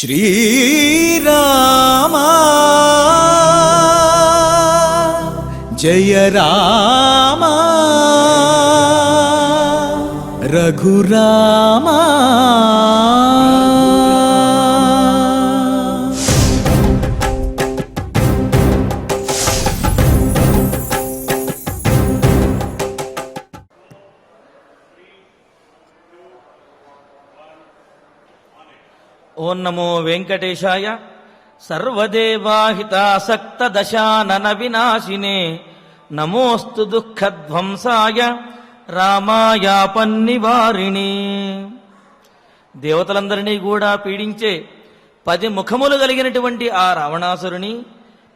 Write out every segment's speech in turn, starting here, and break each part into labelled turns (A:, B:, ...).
A: श्रीराम जय राम रघुराम।
B: ఓం నమో వెంకటేశాయ. సర్వదేవాహితాసక్త దశానన వినాశినే నమోస్తు దుఃఖధ్వంసాయ రామాయాపన్నివారిణి. దేవతలందరినీ కూడా పీడించే 10 ముఖములు కలిగినటువంటి ఆ రావణాసురుని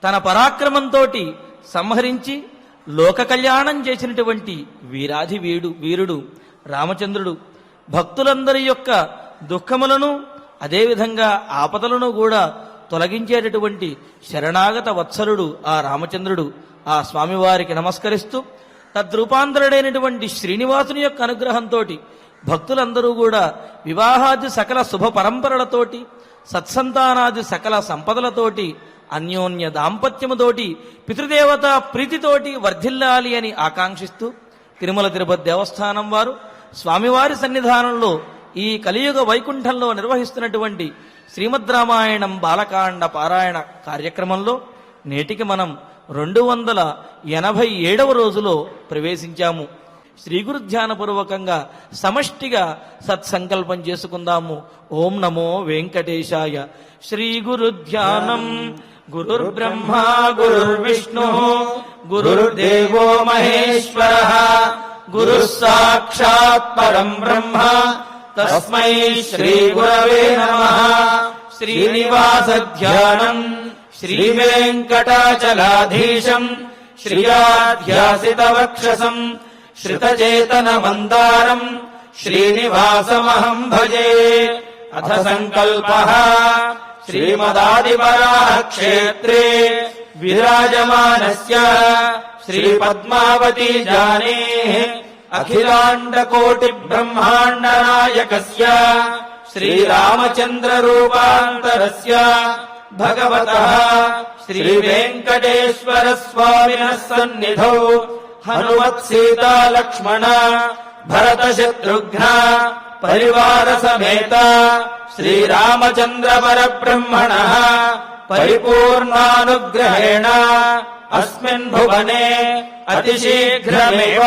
B: తన పరాక్రమంతో సంహరించి లోక కళ్యాణం చేసినటువంటి వీరుడు రామచంద్రుడు భక్తులందరి యొక్క దుఃఖములను అదేవిధంగా ఆపదలను కూడా తొలగించేటటువంటి శరణాగత వత్సలుడు ఆ రామచంద్రుడు. ఆ స్వామివారికి నమస్కరిస్తూ తద్రూపాంతరుడైనటువంటి శ్రీనివాసుని యొక్క అనుగ్రహంతో భక్తులందరూ కూడా వివాహాది సకల శుభ పరంపరలతోటి సత్సంతానాది సకల సంపదలతోటి అన్యోన్య దాంపత్యముతోటి పితృదేవత ప్రీతితోటి వర్ధిల్లాలి అని ఆకాంక్షిస్తూ తిరుమల తిరుపతి దేవస్థానం వారు స్వామివారి సన్నిధానంలో ఈ కలియుగ వైకుంఠంలో నిర్వహిస్తున్నటువంటి శ్రీమద్ రామాయణం బాలకాండ పారాయణ కార్యక్రమంలో నేటికి మనం 287వ రోజులో ప్రవేశించాము. శ్రీ గురు ధ్యానపూర్వకంగా సమష్టిగా సత్సంకల్పం చేసుకుందాము. ఓం నమో వెంకటేశాయ. శ్రీ గురు ధ్యానం. గురుర్బ్రహ్మ గురుర్విష్ణు గురుర్దేవో మహేశ్వరః గురుః సాక్షాత్ పరం బ్రహ్మ తస్మై శ్రీ గురవే నమః. శ్రీనివాస ధ్యానం శ్రీ వెంకటాచలాధీశం శ్రియాధ్యాసిత వక్షసం శ్రితచేతన మందారం శ్రీనివాసమహం భజే. అథ సంకల్పః శ్రీమదాదివరాహ క్షేత్రే విరాజమానస్య శ్రీ పద్మావతి జానేః అఖిలాండ కోటి బ్రహ్మాండ నాయకస్య శ్రీరామచంద్ర రూపాంతరస్య భగవతః శ్రీ వెంకటేశ్వర స్వామినః సన్నిధౌ హనుమత్ సీతా లక్ష్మణ భరత శత్రుఘ్న పరివార సమేత శ్రీరామచంద్ర పరబ్రహ్మణః పరిపూర్ణానుగ్రహేణ అస్మిన్ భువనే అతిశీఘ్రమేవ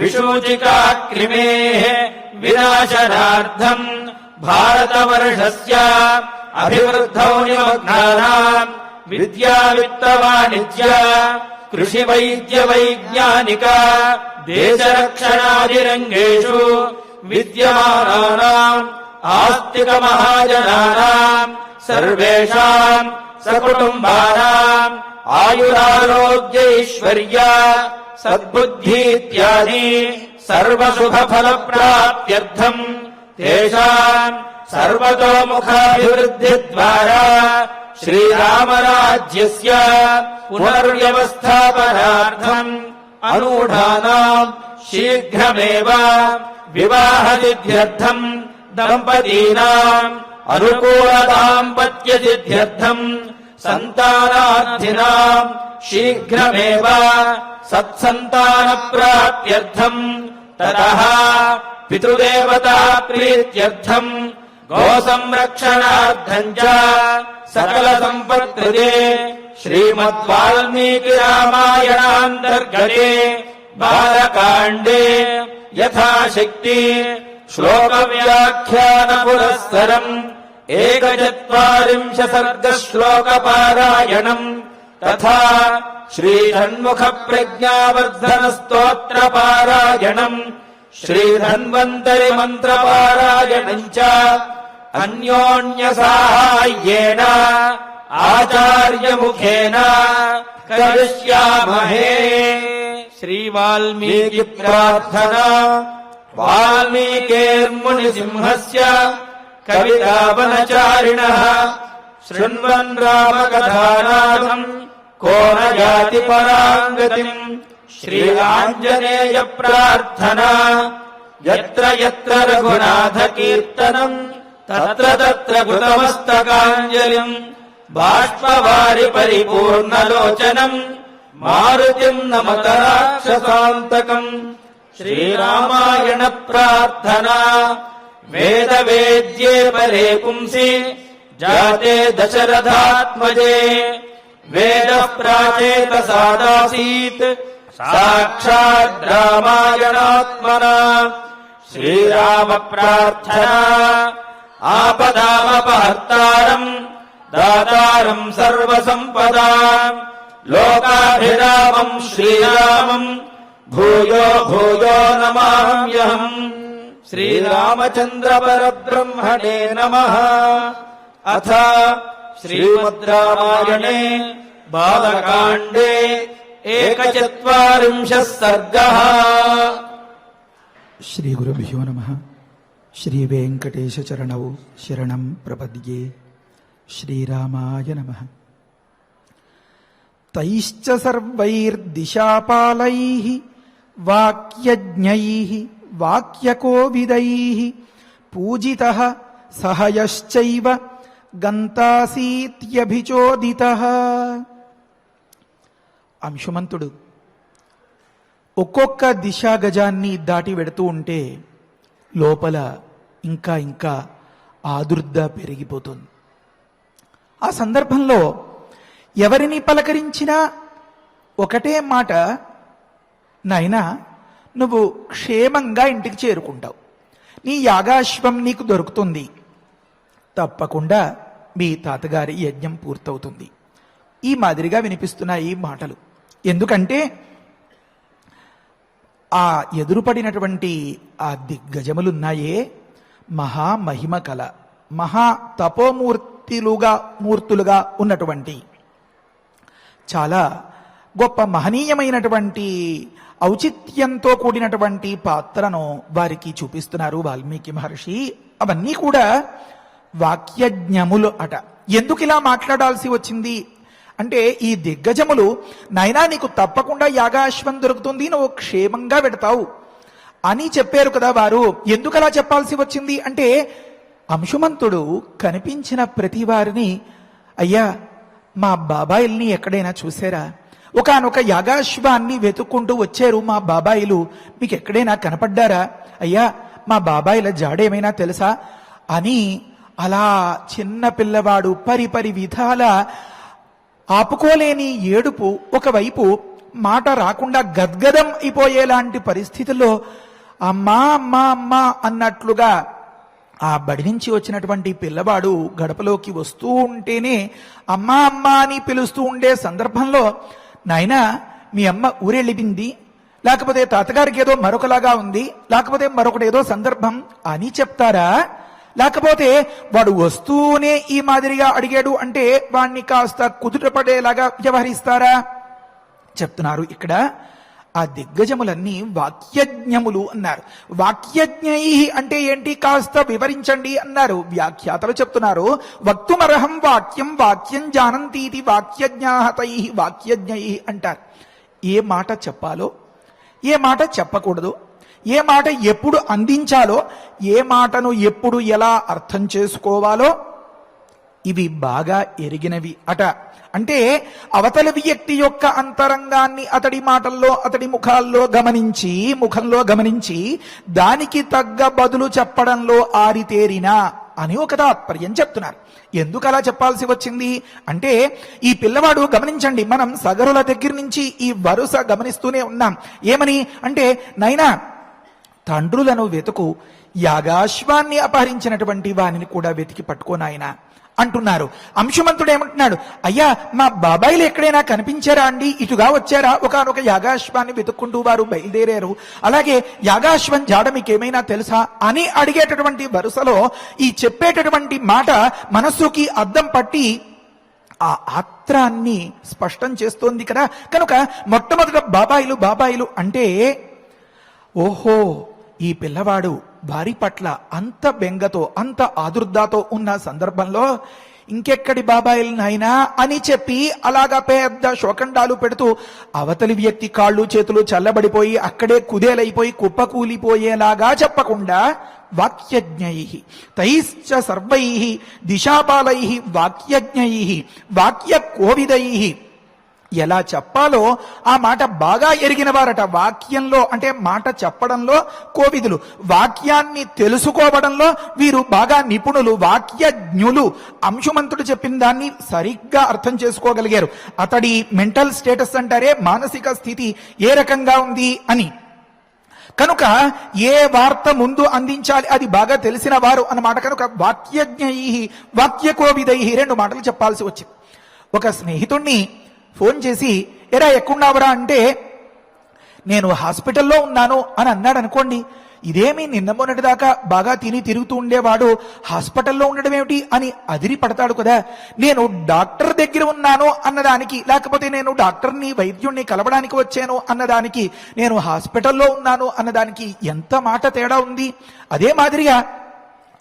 B: విశూచికాక్రిమేః వినాశనార్థం భారతవర్షస్య అభివృద్ధౌ నిమగ్నానాం విద్యా విత్త వాణిజ్య కృషి వైద్య వైజ్ఞానిక దేశరక్షణాది రంగేషు విద్యమానానాం ఆస్తిక మహాజనానాం సర్వేషాం సకుటుంబానాం ఆయురారోగ్యైశ్వర్య సద్బుద్ధి ఇత్యాది సర్వశుభ ఫల ప్రాప్త్యర్థం తేషాం సర్వతోముఖాభివృద్ధి ద్వారా శ్రీరామరాజ్యస్య పునర్వ్యవస్థాపనార్థం అనూఢానాం శీఘ్రమేవ వివాహసిద్ధ్యర్థం దంపతీనాం అనుకూల దాంపత్య సిద్ధ్యర్థం సంతానార్థినాం శీఘ్రమేవ సత్సంతాన ప్రాప్త్యర్థం తతః పితృదేవతా ప్రీత్యర్థం గో సంరక్షణార్థం చ సకల సంపత్కృతే శ్రీమద్వాల్మీకి రామాయణాంతర్గతే బాలకాండే యథాశక్తి శ్లోక వ్యాఖ్యాన పురస్సరం 41 సర్గ శ్లోక పారాయణం తథా శ్రీ షణ్ముఖ ప్రజ్ఞావర్ధన స్తోత్ర పారాయణం శ్రీ ధన్వంతరి మంత్ర పారాయణం చ అన్యోన్య సాహాయ్యేన ఆచార్య ముఖేన కరిష్యామహే. శ్రీ వాల్మీకి ప్రార్థనా. వాల్మీకేర్ముని సింహస్య కవితావనచారిణః శృణ్వన్ రామకథానాదం కో న యాతి పరాంగతిం. శ్రీ ఆంజనేయ ప్రార్థనా. యత్ర యత్ర రఘునాథ కీర్తనం తత్ర తత్ర కృతమస్తకాంజలిం బాష్పవారి పరిపూర్ణలోచనం మారుతిం నమత రాక్షసాంతకం. శ్రీరామాయణ ప్రార్థనా. వేద వేద్యే పరే పుంసి జాతే దశరథాత్మజే వేద ప్రాచేత సాదాసీత్ సాక్షాద్ రామాయణాత్మనా. శ్రీరామ ప్రార్థనా. ఆపదామపహర్తారం దాతారం సర్వసంపదాం లోకాభిరామం శ్రీరామం భూయో భూయో నమామ్యహం. శ్రీరామచంద్ర పరబ్రహ్మణే నమః. అథ శ్రీమద్ రామాయణే బాలకాండే 41 సర్గః.
C: శ్రీ గురుభ్యో నమః. శ్రీ వెంకటేశ చరణౌ శరణం ప్రపద్యే. శ్రీరామాయ నమః. తైశ్చ సర్వైర్దిశాపాలైః వాక్యజ్ఞైః వాక్యకోవిదైః పూజితః సహయశ్చైవ గంతాసీత్యభిచోదితః. అంశుమంతుడు ఒక్కొక్క దిశాగజాన్ని దాటి వెడుతూ ఉంటే లోపల ఇంకా ఇంకా ఆదుర్ద పెరిగిపోతుంది. ఆ సందర్భంలో ఎవరిని పలకరించినా ఒకటే మాట, నాయనా నువ్వు క్షేమంగా ఇంటికి చేరుకుంటావు, నీ యాగాశ్వం నీకు దొరుకుతుంది, తప్పకుండా మీ తాతగారి యజ్ఞం పూర్తవుతుంది. ఈ మాదిరిగా వినిపిస్తున్నాయి ఈ మాటలు. ఎందుకంటే ఆ ఎదురుపడినటువంటి ఆ దిగ్గజములున్నాయే మహామహిమ కల, మహా మూర్తులుగా ఉన్నటువంటి చాలా గొప్ప మహనీయమైనటువంటి ఔచిత్యంతో కూడినటువంటి పాత్రను వారికి చూపిస్తున్నారు వాల్మీకి మహర్షి. అవన్నీ కూడా వాక్యజ్ఞములు అట. ఎందుకు ఇలా మాట్లాడాల్సి వచ్చింది అంటే, ఈ దిగ్గజములు నాయనా నీకు తప్పకుండా యాగాశ్వం దొరుకుతుంది, నువ్వు క్షేమంగా పెడతావు అని చెప్పారు కదా వారు. ఎందుకు అలా చెప్పాల్సి వచ్చింది అంటే, అంశుమంతుడు కనిపించిన ప్రతి వారిని, అయ్యా మా బాబాయిల్ని ఎక్కడైనా చూసారా, ఒకానొక యాగాశ్వాన్ని వెతుక్కుంటూ వచ్చారు మా బాబాయిలు, మీకు ఎక్కడైనా కనపడ్డారా, అయ్యా మా బాబాయిల జాడేమైనా తెలుసా అని అలా చిన్న పిల్లవాడు పరిపరి విధాల ఆపుకోలేని ఏడుపు, ఒకవైపు మాట రాకుండా గద్గదం అయిపోయేలాంటి పరిస్థితుల్లో అమ్మా అమ్మా అమ్మా అన్నట్లుగా ఆ బడి నుంచి వచ్చినటువంటి పిల్లవాడు గడపలోకి వస్తూ ఉంటేనే అమ్మా అమ్మా అని పిలుస్తూ ఉండే సందర్భంలో, నాయనా మీ అమ్మ ఊరెళ్ళింది, లేకపోతే తాతగారికి ఏదో మరొకలాగా ఉంది, లేకపోతే మరొకటి ఏదో సందర్భం అని చెప్తారా, లేకపోతే వాడు వస్తూనే ఈ మాదిరిగా అడిగాడు అంటే వాణ్ణి కాస్త కుదుటపడేలాగా వ్యవహరిస్తారా చెప్తున్నారు. ఇక్కడ ఆ దిగ్గజములన్నీ వాక్యజ్ఞములు అన్నారు. వాక్యజ్ఞై అంటే ఏంటి కాస్త వివరించండి అన్నారు. వ్యాఖ్యాతలు చెప్తున్నారు, వక్తుమర్హం వాక్యం వాక్యం జానంతీతి వాక్యజ్ఞాహతై వాక్యజ్ఞై అంటారు. ఏ మాట చెప్పాలో, ఏ మాట చెప్పకూడదు, ఏ మాట ఎప్పుడు అందించాలో, ఏ మాటను ఎప్పుడు ఎలా అర్థం చేసుకోవాలో ఇవి బాగా ఎరిగినవి అట. అంటే అవతలి వ్యక్తి యొక్క అంతరంగాన్ని అతడి మాటల్లో అతడి ముఖంలో గమనించి దానికి తగ్గ బదులు చెప్పడంలో ఆరితేరినా అని ఒక తాత్పర్యం చెప్తున్నారు. ఎందుకు అలా చెప్పాల్సి వచ్చింది అంటే, ఈ పిల్లవాడు గమనించండి, మనం సగరుల దగ్గర నుంచి ఈ వరుస గమనిస్తూనే ఉన్నాం. ఏమని అంటే, నైనా తండ్రులను వెతుకు, యాగాశ్వాన్ని అపహరించినటువంటి వానిని కూడా వెతికి పట్టుకోనాయన అంటున్నారు. అంశుమంతుడు ఏమంటున్నాడు, అయ్యా మా బాబాయిలు ఎక్కడైనా కనిపించారా అండి, ఇటుగా వచ్చారా, ఒకనొక యాగాశ్వాన్ని వెతుక్కుంటూ వారు బయలుదేరారు, అలాగే యాగాశ్వం జాడ మీకేమైనా తెలుసా అని అడిగేటటువంటి వరుసలో ఈ చెప్పేటటువంటి మాట మనస్సుకి అద్దం పట్టి ఆ ఆత్రాన్ని స్పష్టం చేస్తోంది కదా. కనుక మొట్టమొదట బాబాయిలు అంటే, ఓహో ఈ పిల్లవాడు వారి పట్ల అంత బెంగతో అంత ఆదుర్దాతో ఉన్న సందర్భంలో ఇంకెక్కడి బాబాయిలనైనా అని చెప్పి అలాగా పెద్ద శోకండాలు పెడుతూ అవతలి వ్యక్తి కాళ్ళు చేతులు చల్లబడిపోయి అక్కడే కుదేలైపోయి కుప్పకూలిపోయేలాగా చెప్పకుండా వాక్యజ్ఞై తైశ్చ సర్వై దిశాపాలై వాక్యజ్ఞై వాక్య కోవిదై. ఎలా చెప్పాలో ఆ మాట బాగా ఎరిగిన వారట. వాక్యంలో అంటే మాట చెప్పడంలో కోవిదులు, వాక్యాన్ని తెలుసుకోవడంలో వీరు బాగా నిపుణులు, వాక్యజ్ఞులు. అంశుమంతుడు చెప్పిన దాన్ని సరిగ్గా అర్థం చేసుకోగలిగారు. అతడి మెంటల్ స్టేటస్ అంటారే, మానసిక స్థితి ఏ రకంగా ఉంది అని. కనుక ఏ వార్త ముందు అందించాలి అది బాగా తెలిసిన వారు అన్నమాట. కనుక వాక్యజ్ఞై వాక్య కోవిదై 2 మాటలు చెప్పాల్సి వచ్చింది. ఒక స్నేహితుణ్ణి ఫోన్ చేసి, ఎరా ఎక్కడున్నావురా అంటే, నేను హాస్పిటల్లో ఉన్నాను అని అన్నాడు అనుకోండి. ఇదేమి నిన్న మొన్నటి దాకా బాగా తిని తిరుగుతూ ఉండేవాడు హాస్పిటల్లో ఉండడం ఏమిటి అని అదిరి పడతాడు కదా. నేను డాక్టర్ దగ్గర ఉన్నాను అన్నదానికి, లేకపోతే నేను డాక్టర్ని వైద్యుణ్ణి కలవడానికి వచ్చాను అన్నదానికి, నేను హాస్పిటల్లో ఉన్నాను అన్నదానికి ఎంత మాట తేడా ఉంది. అదే మాదిరిగా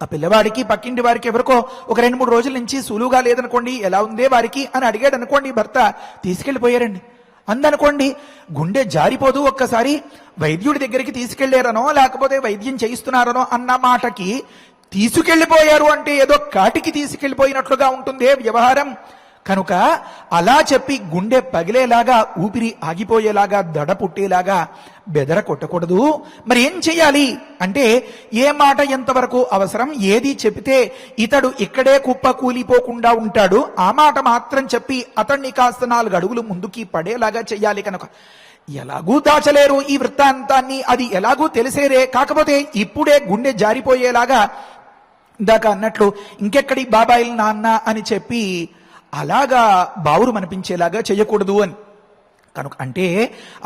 C: ఆ పిల్లవాడికి పక్కింటి వారికి ఎవరికో ఒక 2-3 రోజుల నుంచి సులువుగా లేదనుకోండి, ఎలా ఉందే వారికి అని అడిగాడు అనుకోండి, భర్త తీసుకెళ్లిపోయారండి అందనుకోండి, గుండె జారిపోదు. ఒక్కసారి వైద్యుడి దగ్గరికి తీసుకెళ్లారనో లేకపోతే వైద్యం చేయిస్తున్నారనో అన్న మాటకి తీసుకెళ్లిపోయారు అంటే ఏదో కాటికి తీసుకెళ్లిపోయినట్లుగా ఉంటుందే వ్యవహారం. కనుక అలా చెప్పి గుండె పగిలేలాగా, ఊపిరి ఆగిపోయేలాగా, దడ పుట్టేలాగా బెదర కొట్టకూడదు. మరి ఏం చెయ్యాలి అంటే, ఏ మాట ఎంతవరకు అవసరం, ఏది చెబితే ఇతడు ఇక్కడే కుప్ప కూలిపోకుండా ఉంటాడు, ఆ మాట మాత్రం చెప్పి అతన్ని కాస్త 4 అడుగులు ముందుకి పడేలాగా చెయ్యాలి. కనుక ఎలాగూ దాచలేరు ఈ వృత్తాంతాన్ని, అది ఎలాగూ తెలిసేరే. కాకపోతే ఇప్పుడే గుండె జారిపోయేలాగా, ఇందాక అన్నట్లు ఇంకెక్కడి బాబాయిల్ నాన్న అని చెప్పి అలాగా బావురు మనిపించేలాగా చేయకూడదు అని. కనుక అంటే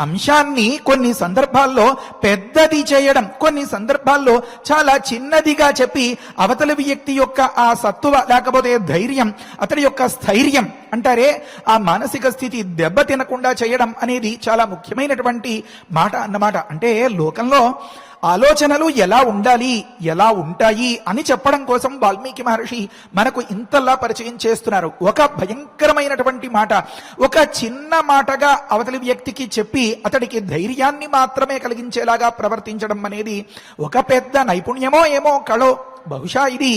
C: అంశాన్ని కొన్ని సందర్భాల్లో పెద్దది చేయడం, కొన్ని సందర్భాల్లో చాలా చిన్నదిగా చెప్పి అవతలి వ్యక్తి యొక్క ఆ సత్తువ లేకపోతే ధైర్యం, అతడి యొక్క స్థైర్యం అంటారే, ఆ మానసిక స్థితి దెబ్బ తినకుండా చేయడం అనేది చాలా ముఖ్యమైనటువంటి మాట అన్నమాట. అంటే లోకంలో ఆలోచనలు ఎలా ఉండాలి, ఎలా ఉంటాయి అని చెప్పడం కోసం వాల్మీకి మహర్షి మనకు ఇంతలా పరిచయం చేస్తున్నారు. ఒక భయంకరమైనటువంటి మాట ఒక చిన్న మాటగా అవతలి వ్యక్తికి చెప్పి అతడికి ధైర్యాన్ని మాత్రమే కలిగించేలాగా ప్రవర్తించడం అనేది ఒక పెద్ద నైపుణ్యమో ఏమో కళో. బహుశా ఇది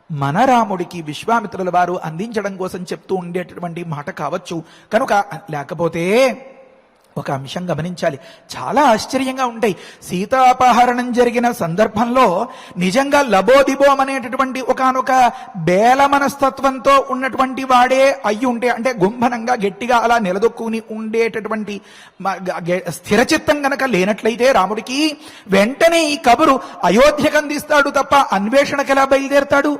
C: మన రాముడికి విశ్వామిత్రుల వారు అందించడం కోసం చెప్తూ ఉండేటటువంటి మాట కావచ్చు. కనుక లేకపోతే ఒక అంశం గమనించాలి, చాలా ఆశ్చర్యంగా ఉంటాయి. సీతాపహరణం జరిగిన సందర్భంలో నిజంగా లబోదిబోం అనేటటువంటి ఒకానొక బేల మనస్తత్వంతో ఉన్నటువంటి వాడే అయ్యి ఉంటే, అంటే గుంభనంగా గట్టిగా అలా నిలదొక్కుని ఉండేటటువంటి స్థిరచిత్తం గనక లేనట్లయితే రాముడికి వెంటనే ఈ కబురు అయోధ్యకు అందిస్తాడు తప్ప అన్వేషణకు ఎలా బయలుదేరతాడు?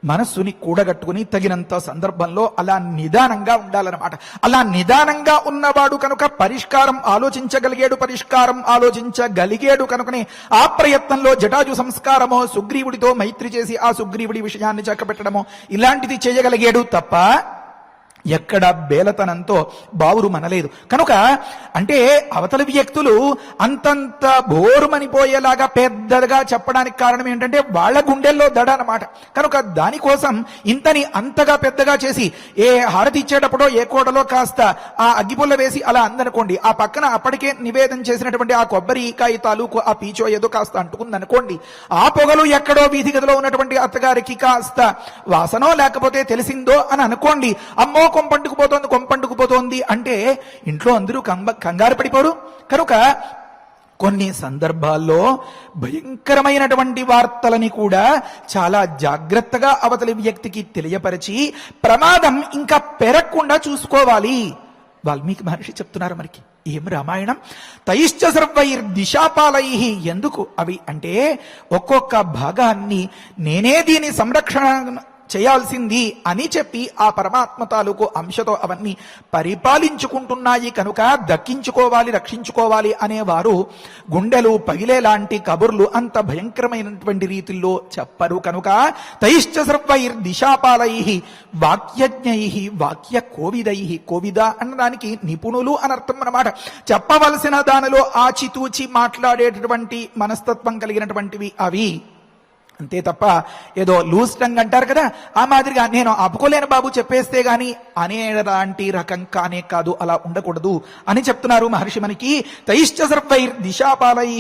C: మనస్సుని కూడగట్టుకుని తగినంత సందర్భంలో అలా నిదానంగా ఉండాలన్నమాట. అలా నిదానంగా ఉన్నవాడు కనుక పరిష్కారం ఆలోచించగలిగాడు, పరిష్కారం ఆలోచించగలిగాడు కనుకనే ఆ ప్రయత్నంలో జటాజు సంస్కారమో, సుగ్రీవుడితో మైత్రి చేసి ఆ సుగ్రీవుడి విషయాన్ని చక్కబెట్టడమో ఇలాంటిది చేయగలిగాడు తప్ప ఎక్కడ బేలతనంతో బావురు మనలేదు. కనుక అంటే అవతలి వ్యక్తులు అంతంత బోరుమనిపోయేలాగా పెద్దగా చెప్పడానికి కారణం ఏంటంటే వాళ్ళ గుండెల్లో దడ అన్నమాట. కనుక దానికోసం ఇంతని అంతగా పెద్దగా చేసి ఏ హారతి ఇచ్చేటప్పుడో ఏ కోడలో కాస్త ఆ అగ్గిపుల్ల వేసి అలా అందనుకోండి, ఆ పక్కన అప్పటికే నివేదన చేసినటువంటి ఆ కొబ్బరికాయ తాలూకు ఆ పీచో ఏదో కాస్త అంటుకుందనుకోండి, ఆ పొగలు ఎక్కడో వీధి గదిలో ఉన్నటువంటి అత్తగారికి కాస్త వాసనో లేకపోతే తెలిసిందో అని అనుకోండి, అమ్మో కొంపంటుకుపోతోంది అంటే ఇంట్లో అందరూ కంగారు పడిపోరు. కనుక కొన్ని సందర్భాల్లో భయంకరమైనటువంటి వార్తలని కూడా చాలా జాగ్రత్తగా అవతలి వ్యక్తికి తెలియపరిచి ప్రమాదం ఇంకా పెరగకుండా చూసుకోవాలి. వాల్మీకి మహర్షి చెప్తున్నారు మనకి, ఏం రామాయణం తైశ్చ సర్వైర్ దిశాపాలై. ఎందుకు అవి అంటే ఒక్కొక్క భాగాన్ని నేనే దీని సంరక్షణ చేయాల్సింది అని చెప్పి ఆ పరమాత్మ తాలూకు అంశతో అవన్నీ పరిపాలించుకుంటున్నాయి కనుక దక్కించుకోవాలి, రక్షించుకోవాలి అనేవారు గుండెలు పగిలేలాంటి కబుర్లు అంత భయంకరమైనటువంటి రీతిలో చెప్పరు. కనుక తైశ్చ సర్వైర్ దిశాపాలై వాక్యజ్ఞై వాక్య కోవిదై. కోవిద అన్నదానికి నిపుణులు అనర్థం అన్నమాట. చెప్పవలసిన దానిలో ఆచితూచి మాట్లాడేటటువంటి మనస్తత్వం కలిగినటువంటివి అవి. అంతే తప్ప ఏదో లూజ్ టంగ్ అంటారు కదా, ఆ మాదిరిగా నేను ఆపుకోలేను బాబు చెప్పేస్తే గాని అనేలాంటి రకం కానే కాదు, అలా ఉండకూడదు అని చెప్తున్నారు మహర్షి మనకి. తైశ్చ సర్వైర్ దిశాపాలై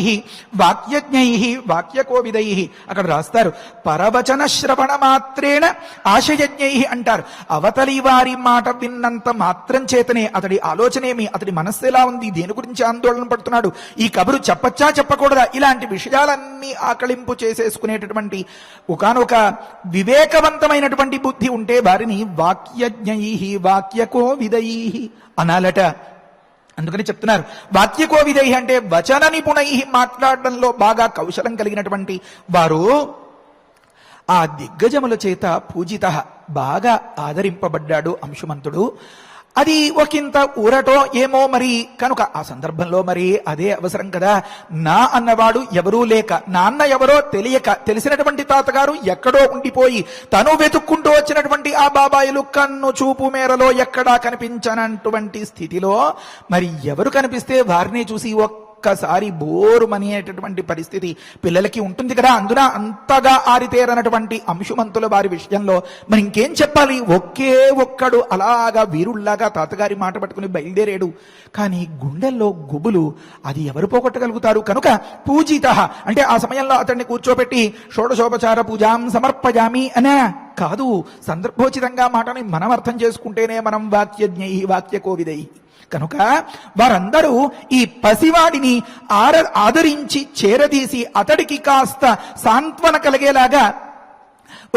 C: వాక్యజ్ఞై వాక్యకోవిదై, అక్కడ రాస్తారు పరవచన శ్రవణ మాత్రేణ ఆశయజ్ఞై అంటారు. అవతలి వారి మాట విన్నంత మాత్రం చేతనే అతడి ఆలోచనేమి, అతడి మనస్సు ఎలా ఉంది, దేని గురించి ఆందోళన పడుతున్నాడు, ఈ కబురు చెప్పచ్చా చెప్పకూడదా, ఇలాంటి విషయాలన్నీ ఆకళింపు చేసేసుకునేటటువంటి ఒకానొక వివేకవంతమైనటువంటి బుద్ధి ఉంటే వారిని వాక్యజ్ఞై వాక్యకోవిదై అనాలట. అందుకని చెప్తున్నారు వాక్యకోవిదై అంటే వచన నిపుణై, మాట్లాడడంలో బాగా కౌశలం కలిగినటువంటి వారు ఆ దిగ్గజముల చేత పూజిత, బాగా ఆదరింపబడ్డాడు అంశుమంతుడు. అది ఒకంత ఊరటో ఏమో మరి, కనుక ఆ సందర్భంలో మరి అదే అవసరం కదా. నా అన్నవాడు ఎవరూ లేక, నాన్న ఎవరో తెలియక, తెలిసినటువంటి తాతగారు ఎక్కడో ఉండిపోయి తను వెతుక్కుంటూ వచ్చినటువంటి ఆ బాబాయిలు కన్ను చూపు మేరలో ఎక్కడా కనిపించనటువంటి స్థితిలో మరి ఎవరు కనిపిస్తే వారిని చూసి ఒక్కసారి బోరుమనేటటువంటి పరిస్థితి పిల్లలకి ఉంటుంది కదా. అందున అంతగా ఆరితేరనటువంటి అంశుమంతుల వారి విషయంలో మరి ఇంకేం చెప్పాలి, ఒకే ఒక్కడు అలాగా వీరుల్లాగా తాతగారి మాట పట్టుకుని బయలుదేరాడు. కానీ గుండెల్లో గుబులు అది ఎవరు పోగొట్టగలుగుతారు? కనుక పూజిత అంటే ఆ సమయంలో అతన్ని కూర్చోబెట్టి షోడశోపచార పూజాం సమర్పజామి అనే కాదు, సందర్భోచితంగా మాటని మనం అర్థం చేసుకుంటేనే మనం వాక్యజ్ఞై వాక్యకోవిదై. కనుక వారందరూ ఈ పసివాడిని ఆదరించి చేరదీసి అతడికి కాస్త సాంత్వన కలిగేలాగా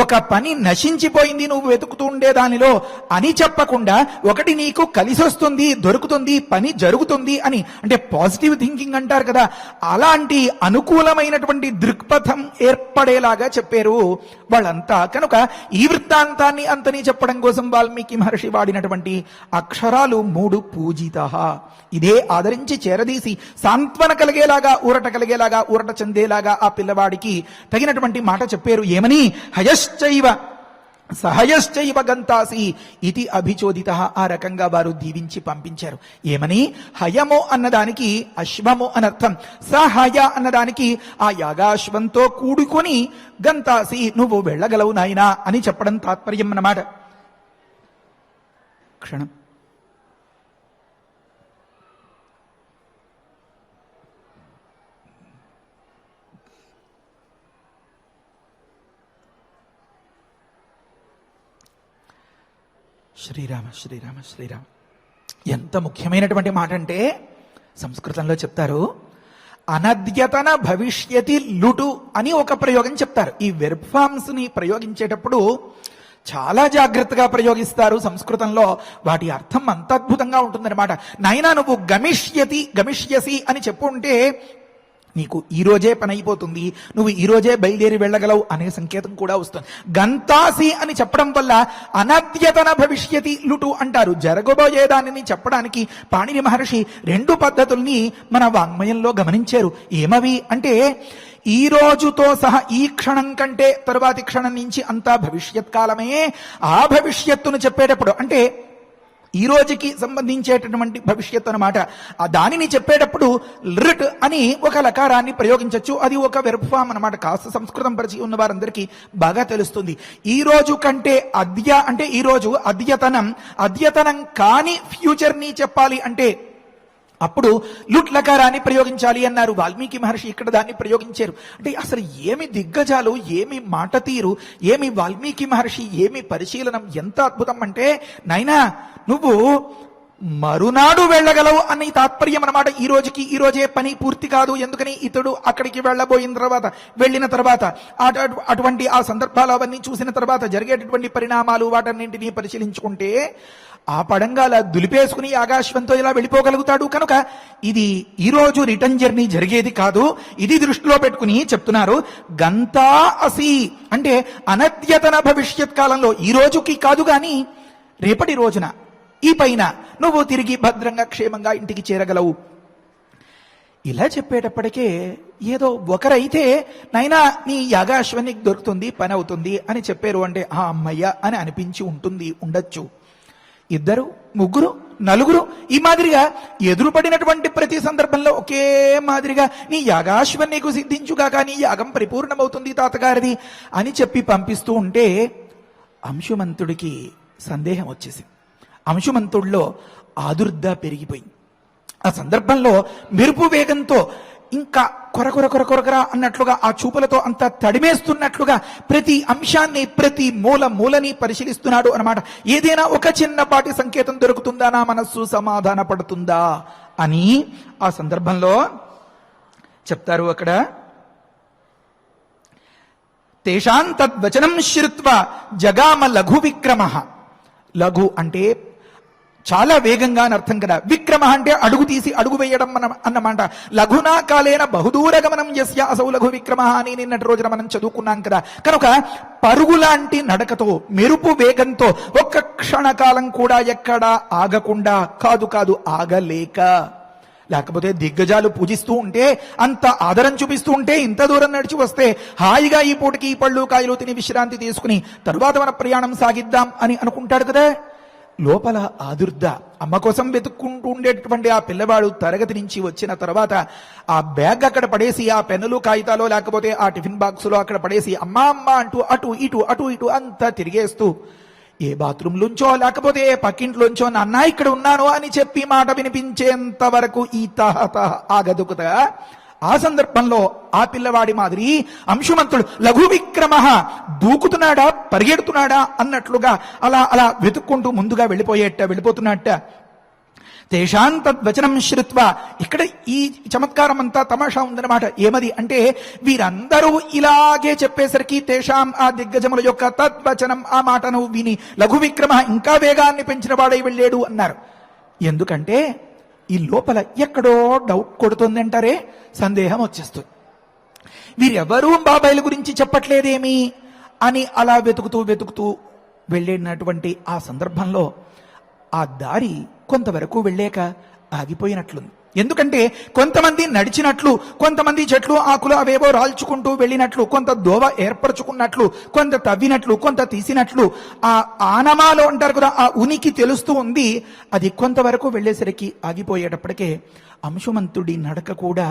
C: ఒక పని నశించిపోయింది నువ్వు వెతుకుతూ ఉండే దానిలో అని చెప్పకుండా, ఒకటి నీకు కలిసొస్తుంది, దొరుకుతుంది, పని జరుగుతుంది అని, అంటే పాజిటివ్ థింకింగ్ అంటారు కదా, అలాంటి అనుకూలమైనటువంటి దృక్పథం ఏర్పడేలాగా చెప్పారు వాళ్ళంతా. కనుక ఈ వృత్తాంతాన్ని అంతని చెప్పడం కోసం వాల్మీకి మహర్షి వాడినటువంటి అక్షరాలు 3 పూజిత. ఇదే ఆదరించి చేరదీసి సాంత్వన కలిగేలాగా, ఊరట కలిగేలాగా, ఊరట చెందేలాగా ఆ పిల్లవాడికి తగినటువంటి మాట చెప్పారు. ఏమని? హయశ్చైవ సహయశ్చైవ గంతాసి ఇది అభిచోదిత. ఆ రకంగా వారు దీవించి పంపించారు. ఏమని? హయము అన్నదానికి అశ్వము అనర్థం, సహయ అన్నదానికి ఆ యాగాశ్వంతో కూడుకొని గంతాసి నువ్వు వెళ్ళగలవు నాయనా అని చెప్పడం తాత్పర్యం అన్నమాట. క్షణం శ్రీరామ శ్రీరామ శ్రీరామ. ఎంత ముఖ్యమైనటువంటి మాట అంటే సంస్కృతంలో చెప్తారు అనద్యతన భవిష్యతి లుటు అని ఒక ప్రయోగం చెప్తారు. ఈ వెర్బ్ ఫార్మ్స్ ని ప్రయోగించేటప్పుడు చాలా జాగ్రత్తగా ప్రయోగిస్తారు సంస్కృతంలో. వాటి అర్థం అంత అద్భుతంగా ఉంటుందన్నమాట. నాయనా నువ్వు గమిష్యసి అని చెప్పుంటే నీకు ఈ రోజే పని అయిపోతుంది, నువ్వు ఈ రోజే బయలుదేరి వెళ్ళగలవు అనే సంకేతం కూడా వస్తుంది. గంతాసి అని చెప్పడం వల్ల అనద్యతన భవిష్యతి లుటు అంటారు. జరగబోయే దానిని చెప్పడానికి పాణిని మహర్షి 2 పద్ధతుల్ని మన వాంగ్మయంలో గమనించారు. ఏమవి అంటే ఈ రోజుతో సహా ఈ క్షణం కంటే తరువాతి క్షణం నుంచి అంతా భవిష్యత్ కాలమే. ఆ భవిష్యత్తును చెప్పేటప్పుడు అంటే ఈ రోజుకి సంబంధించేటటువంటి భవిష్యత్తు అనమాట. ఆ దానిని చెప్పేటప్పుడు లృట్ అని ఒక లకారాన్ని ప్రయోగించవచ్చు. అది ఒక వెర్బ్ ఫామ్ అనమాట. కాస్త సంస్కృతం పరిచయం ఉన్న వారందరికీ బాగా తెలుస్తుంది. ఈ రోజు కంటే అద్య అంటే ఈ రోజు, అద్యతనం కాని ఫ్యూచర్ ని చెప్పాలి అంటే అప్పుడు లుట్ లకారాన్ని ప్రయోగించాలి అన్నారు వాల్మీకి మహర్షి. ఇక్కడ దాన్ని ప్రయోగించారు. అంటే అసలు ఏమి దిగ్గజాలు, ఏమి మాట తీరు, ఏమి వాల్మీకి మహర్షి, ఏమి పరిశీలనం, ఎంత అద్భుతం అంటే నాయనా నువ్వు మరునాడు వెళ్ళగలవు అని తాత్పర్యం అన్నమాట. ఈ రోజుకి ఈ రోజే పని పూర్తి కాదు. ఎందుకని? ఇతడు అక్కడికి వెళ్ళిన తర్వాత అటువంటి ఆ సందర్భాలు అవన్నీ చూసిన తర్వాత జరిగేటటువంటి పరిణామాలు వాటన్నింటినీ పరిశీలించుకుంటే ఆ పడంగా అలా దులిపేసుకుని ఆకాశంతో ఇలా వెళ్ళిపోగలుగుతాడు. కనుక ఇది ఈ రోజు రిటర్న్ జర్నీ జరిగేది కాదు. ఇది దృష్టిలో పెట్టుకుని చెప్తున్నారు గంతా అసి అంటే అనద్యతన భవిష్యత్ కాలంలో, ఈ రోజుకి కాదు గాని రేపటి రోజున, ఈ పైన నువ్వు తిరిగి భద్రంగా క్షేమంగా ఇంటికి చేరగలవు. ఇలా చెప్పేటప్పటికే ఏదో ఒకరైతే నైనా నీ యాగాశ్వానికి దొరుకుతుంది, పని అవుతుంది అని చెప్పారు అంటే ఆ అమ్మయ్య అని అనిపించి ఉండొచ్చు. 2, 3, నలుగురు ఈ మాదిరిగా ఎదురుపడినటువంటి ప్రతి సందర్భంలో ఒకే మాదిరిగా నీ యాగాశ్వం నీకు సిద్ధించుగా కానీ యాగం పరిపూర్ణమవుతుంది తాతగారిది అని చెప్పి పంపిస్తూ ఉంటే అంశుమంతుడికి సందేహం వచ్చేసింది. అంశుమంతుడిలో ఆదుర్ద పెరిగిపోయింది. ఆ సందర్భంలో మెరుపు వేగంతో ఇంకా కొరకొర అన్నట్లుగా ఆ చూపులతో అంత తడిమేస్తున్నట్లుగా ప్రతి అంశాన్ని ప్రతి మూలని పరిశీలిస్తున్నాడు అన్నమాట. ఏదైనా ఒక చిన్నపాటి సంకేతం దొరుకుతుందా, నా మనస్సు సమాధాన పడుతుందా అని ఆ సందర్భంలో చెప్తారు. అక్కడ తేషాం తద్వచనం శ్రుత్వా జగామ లఘు విక్రమ. లఘు అంటే చాలా వేగంగా అని అర్థం కదా, విక్రమ అంటే అడుగు తీసి అడుగు వేయడం అన్నమాట. లఘునా కాలేన బహుదూరగమనం యస్య అసౌ లఘు విక్రమ అని నిన్నటి రోజున మనం చదువుకున్నాం కదా. కనుక పరుగులాంటి నడకతో మెరుపు వేగంతో ఒక్క క్షణకాలం కూడా ఎక్కడా ఆగకుండా, కాదు ఆగలేక, లేకపోతే దిగ్గజాలు పూజిస్తూ ఉంటే అంత ఆదరం చూపిస్తూ ఉంటే ఇంత దూరం నడిచి వస్తే హాయిగా ఈ పూటకి ఈ పళ్ళు కాయలు తిని విశ్రాంతి తీసుకుని తరువాత మన ప్రయాణం సాగిద్దాం అని అనుకుంటాడు కదా. లోపల ఆదుర్ద అమ్మ కోసం వెతుక్కుంటూ ఉండేటటువంటి ఆ పిల్లవాడు తరగతి నుంచి వచ్చిన తర్వాత ఆ బ్యాగ్ అక్కడ పడేసి, ఆ పెన్నులు కాగితాలు లేకపోతే ఆ టిఫిన్ బాక్సులో అక్కడ పడేసి అమ్మా అమ్మ అంటూ అటు ఇటు అంతా తిరిగేస్తూ ఏ బాత్రూంలోంచో లేకపోతే ఏ పక్కింట్లోంచో నాన్న ఇక్కడ ఉన్నాను అని చెప్పి మాట వినిపించేంత వరకు ఈ తహ ఆగదు కదా. ఆ సందర్భంలో ఆ పిల్లవాడి మాదిరి అంశుమంతుడు లఘు విక్రమ దూకుతున్నాడా పరిగెడుతున్నాడా అన్నట్లుగా అలా వెతుక్కుంటూ ముందుగా వెళ్ళిపోతున్నట్ట. తేషాం తద్వచనం శ్రుత్వా. ఇక్కడ ఈ చమత్కారం అంతా తమాషా ఉందన్నమాట. ఏమది అంటే వీరందరూ ఇలాగే చెప్పేసరికి తేషాం ఆ దిగ్గజముల యొక్క తద్వచనం ఆ మాటను విని లఘు విక్రమ ఇంకా వేగాన్ని పెంచిన వాడై వెళ్ళాడు అన్నారు. ఎందుకంటే ఈ లోపల ఎక్కడో డౌట్ కొడుతుంది అంటారే, సందేహం వచ్చేస్తుంది. వీరెవరూ బాబాయిల గురించి చెప్పట్లేదేమి అని అలా వెతుకుతూ వెళ్ళినటువంటి ఆ సందర్భంలో ఆ దారి కొంతవరకు వెళ్ళాక ఆగిపోయినట్లుంది. ఎందుకంటే కొంతమంది నడిచినట్లు, కొంతమంది చెట్లు ఆకులు అవేవో రాల్చుకుంటూ వెళ్ళినట్లు, కొంత దోవ ఏర్పరచుకున్నట్లు, కొంత తవ్వినట్లు, కొంత తీసినట్లు ఆ ఆనమాలో అంటారు కదా, ఆ ఉనికి తెలుస్తూ ఉంది. అది కొంతవరకు వెళ్ళేసరికి ఆగిపోయేటప్పటికే అంశుమంతుడి నడక కూడా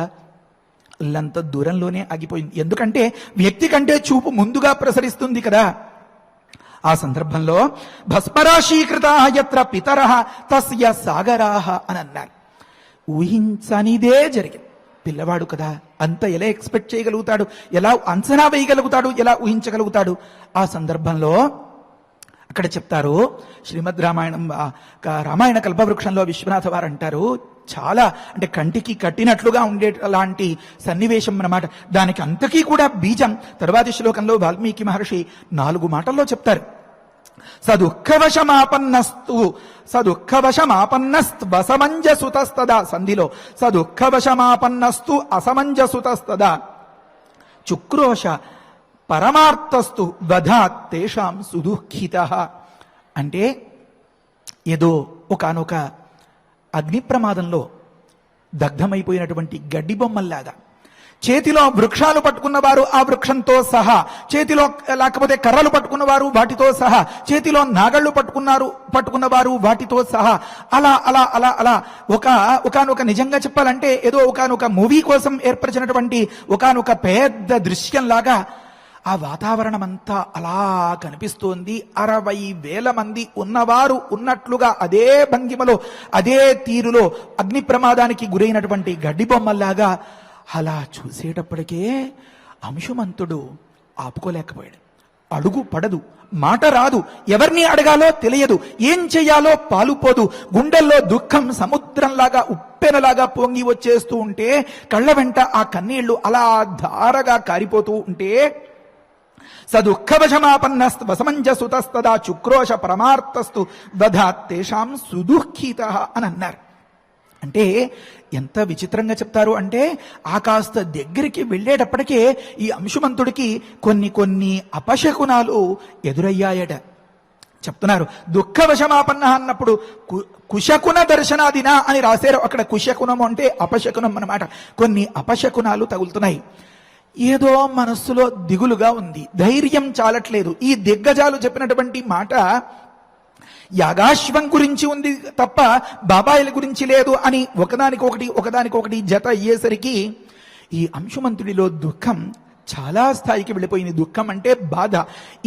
C: లంత దూరంలోనే ఆగిపోయింది. ఎందుకంటే వ్యక్తి కంటే చూపు ముందుగా ప్రసరిస్తుంది కదా. ఆ సందర్భంలో భస్మరాశీకృత యత్ర పితరః తస్య సాగరాః అని అన్నారు. ఊహించనిదే జరిగింది. పిల్లవాడు కదా, అంత ఎలా ఎక్స్పెక్ట్ చేయగలుగుతాడు, ఎలా అంచనా వేయగలుగుతాడు, ఎలా ఊహించగలుగుతాడు? ఆ సందర్భంలో అక్కడ చెప్తారు శ్రీమద్ రామాయణ కల్పవృక్షంలో విశ్వనాథ వారు అంటారు, చాలా అంటే కంటికి కట్టినట్లుగా ఉండే అలాంటి సన్నివేశం అన్నమాట. దానికి అంతకీ కూడా బీజం తరువాతి శ్లోకంలో వాల్మీకి మహర్షి 4 మాటల్లో చెప్తారు. సదుఃఖవశమాపన్నస్తదా సంధిలో సదుఃఖవశమాపన్నస్తు అసమంజసుతస్తదా చుక్రోష పరమార్థస్తు వధాత్ తేషాం సుదుఃఖితః. అంటే ఏదో ఒకానొక అగ్ని ప్రమాదంలో దగ్ధమైపోయినటువంటి గడ్డి బొమ్మల్లాగా చేతిలో వృక్షాలు పట్టుకున్నవారు ఆ వృక్షంతో సహా, చేతిలో లేకపోతే కర్రలు పట్టుకున్నవారు వాటితో సహా, చేతిలో నాగళ్ళు పట్టుకున్నవారు వాటితో సహా అలా అలా అలా అలా ఒకానొక నిజంగా చెప్పాలంటే ఏదో ఒకానొక మూవీ కోసం ఏర్పరిచినటువంటి ఒకానొక పెద్ద దృశ్యంలాగా ఆ వాతావరణం అంతా అలా కనిపిస్తోంది. 60,000 మంది ఉన్నవారు ఉన్నట్లుగా అదే భంగిమలో అదే తీరులో అగ్ని ప్రమాదానికి గురైనటువంటి గడ్డి బొమ్మల్లాగా అలా చూసేటప్పటికే అంశుమంతుడు ఆపుకోలేకపోయాడు. అడుగు పడదు, మాట రాదు, ఎవరిని అడగాలో తెలియదు, ఏం చెయ్యాలో పాలుపోదు. గుండెల్లో దుఃఖం సముద్రంలాగా ఉప్పెనలాగా పొంగి వచ్చేస్తూ ఉంటే కళ్ళ వెంట ఆ కన్నీళ్లు అలా ధారగా కారిపోతూ ఉంటే సదుఃఖవశమాపన్నస్తు వసమంజసుతస్తదా చుక్రోష పరమార్థస్తు దధాత్ తేషాం సుదుఃఖితః అని అన్నారు. అంటే ఎంత విచిత్రంగా చెప్తారు అంటే ఆ కాస్త దగ్గరికి వెళ్ళేటప్పటికే ఈ అంశుమంతుడికి కొన్ని అపశకునాలు ఎదురయ్యాయట. చెప్తున్నారు దుఃఖవశమాపన్న అన్నప్పుడు కుశకున దర్శనాదిన అని రాశారు. అక్కడ కుశకునము అంటే అపశకునం అన్నమాట. కొన్ని అపశకునాలు తగులుతున్నాయి. ఏదో మనస్సులో దిగులుగా ఉంది, ధైర్యం చాలట్లేదు. ఈ దిగ్గజాలు చెప్పినటువంటి మాట యాగాశ్వం గురించి ఉంది తప్ప బాబాయిల గురించి లేదు అని ఒకదానికొకటి జత అయ్యేసరికి ఈ అంశుమంతుడిలో దుఃఖం చాలా స్థాయికి వెళ్ళిపోయింది. దుఃఖం అంటే బాధ.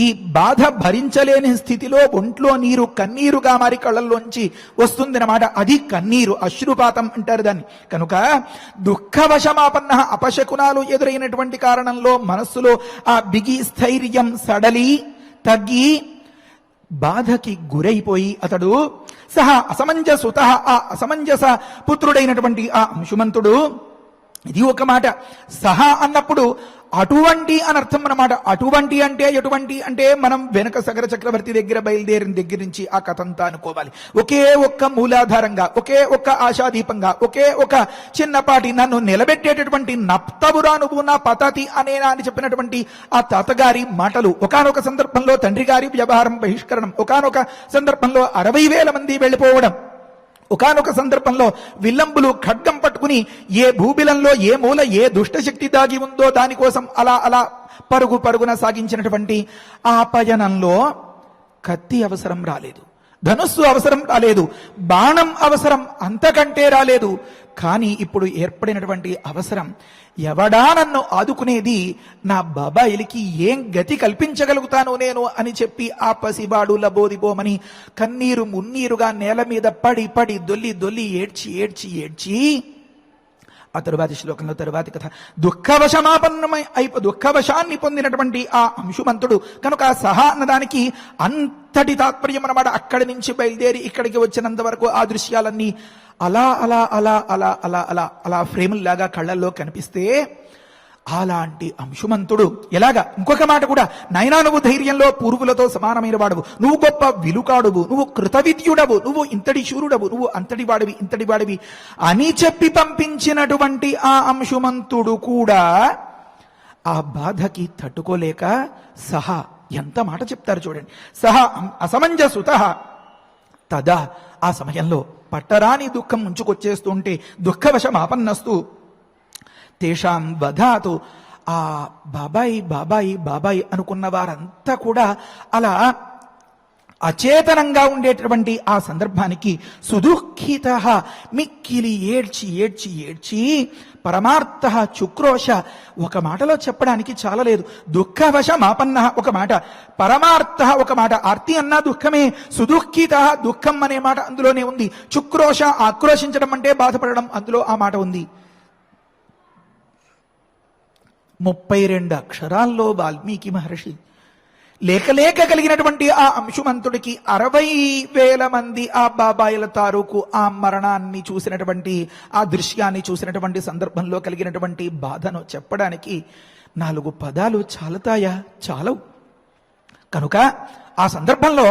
C: ఈ బాధ భరించలేని స్థితిలో ఒంట్లో నీరు కన్నీరుగా మారి కళ్ళల్లోంచి వస్తుందన్నమాట. అది కన్నీరు, అశ్రుపాతం అంటారు దాన్ని. కనుక దుఃఖవశమాపన్న, అపశకునాలు ఎదురైనటువంటి కారణంలో మనస్సులో ఆ బిగి స్థైర్యం సడలి తగ్గి బాధకి గురైపోయి అతడు అసమంజసుత, ఆ అసమంజస పుత్రుడైనటువంటి ఆ అంశుమంతుడు, ఇది ఒక మాట. అన్నప్పుడు అటువంటి అనర్థం అన్నమాట. అటువంటి అంటే ఎటువంటి అంటే మనం వెనక సగర చక్రవర్తి దగ్గర బయలుదేరిన దగ్గర నుంచి ఆ కథంతా అనుకోవాలి. ఒకే ఒక్క మూలాధారంగా, ఒకే ఒక్క ఆశాదీపంగా, ఒకే ఒక చిన్నపాటి నన్ను నిలబెట్టేటటువంటి నప్తవురా నువ్వు నా పతతి అనేనా అని చెప్పినటువంటి ఆ తాతగారి మాటలు, ఒకానొక సందర్భంలో తండ్రి గారి వ్యవహారం బహిష్కరణం, ఒకానొక సందర్భంలో 60,000 మంది వెళ్ళిపోవడం, ఒకానొక సందర్భంలో విల్లంబులు ఖడ్గం పట్టుకుని ఏ భూబిలంలో ఏ మూల ఏ దుష్టశక్తి దాగి ఉందో దానికోసం అలా పరుగున సాగించినటువంటి ఆ పయనంలో కత్తి అవసరం రాలేదు, ధనుస్సు అవసరం రాలేదు, బాణం అవసరం అంతకంటే రాలేదు. కానీ ఇప్పుడు ఏర్పడినటువంటి అవసరం, ఎవడా నన్ను ఆదుకునేది, నా బాబాయిలకి ఏం గతి కల్పించగలుగుతాను నేను అని చెప్పి ఆ పసిబాడు లబోదిబోమని కన్నీరు మున్నీరుగా నేల మీద పడి దొల్లి ఏడ్చి ఆ తరువాతి శ్లోకంలో తరువాతి కథ దుఃఖవశాన్ని పొందినటువంటి ఆ అంశుమంతుడు. కనుక అన్నదానికి అంతటి తాత్పర్యం అన్నమాట. అక్కడి నుంచి బయలుదేరి ఇక్కడికి వచ్చినంత వరకు ఆ దృశ్యాలన్నీ అలా ఫ్రేముల్లాగా కళ్ళల్లో కనిపిస్తే, అలాంటి అంశుమంతుడు ఎలాగా, ఇంకొక మాట కూడా, నైనా నువ్వు ధైర్యంలో పూర్వులతో సమానమైన వాడవు, నువ్వు గొప్ప విలుకాడువు, నువ్వు కృతవిద్యుడవు, నువ్వు ఇంతటి శూరుడవు, నువ్వు అంతటి వాడివి అని చెప్పి పంపించినటువంటి ఆ అంశుమంతుడు కూడా ఆ బాధకి తట్టుకోలేక ఎంత మాట చెప్తారు చూడండి. అసమంజసుత తదా, ఆ సమయంలో పట్టరాని దుఃఖం ముంచుకొచ్చేస్తుంటే, దుఃఖవశమాపన్నస్తు తేషాం వధాతు, ఆ బాబాయి అనుకున్న వారంతా కూడా అలా అచేతనంగా ఉండేటటువంటి ఆ సందర్భానికి సుదుఃఖిత, మిక్కిలి ఏడ్చి పరమార్థ చుక్రోష, ఒక మాటలో చెప్పడానికి చాలా లేదు. దుఃఖవశమాపన్న ఒక మాట, పరమార్థ ఒక మాట. ఆర్తి అన్నా దుఃఖమే, సుదుఃఖిత దుఃఖం అనే మాట అందులోనే ఉంది. చుక్రోష ఆక్రోశించడం అంటే బాధపడడం, అందులో ఆ మాట ఉంది. 32 అక్షరాల్లో వాల్మీకి మహర్షి లేక కలిగినటువంటి ఆ అంశుమంతుడికి 60,000 మంది ఆ బాబాయిల తాలూకు ఆ మరణాన్ని చూసినటువంటి, ఆ దృశ్యాన్ని చూసినటువంటి సందర్భంలో కలిగినటువంటి బాధను చెప్పడానికి 4 పదాలు చాలతాయా? చాలవు. కనుక ఆ సందర్భంలో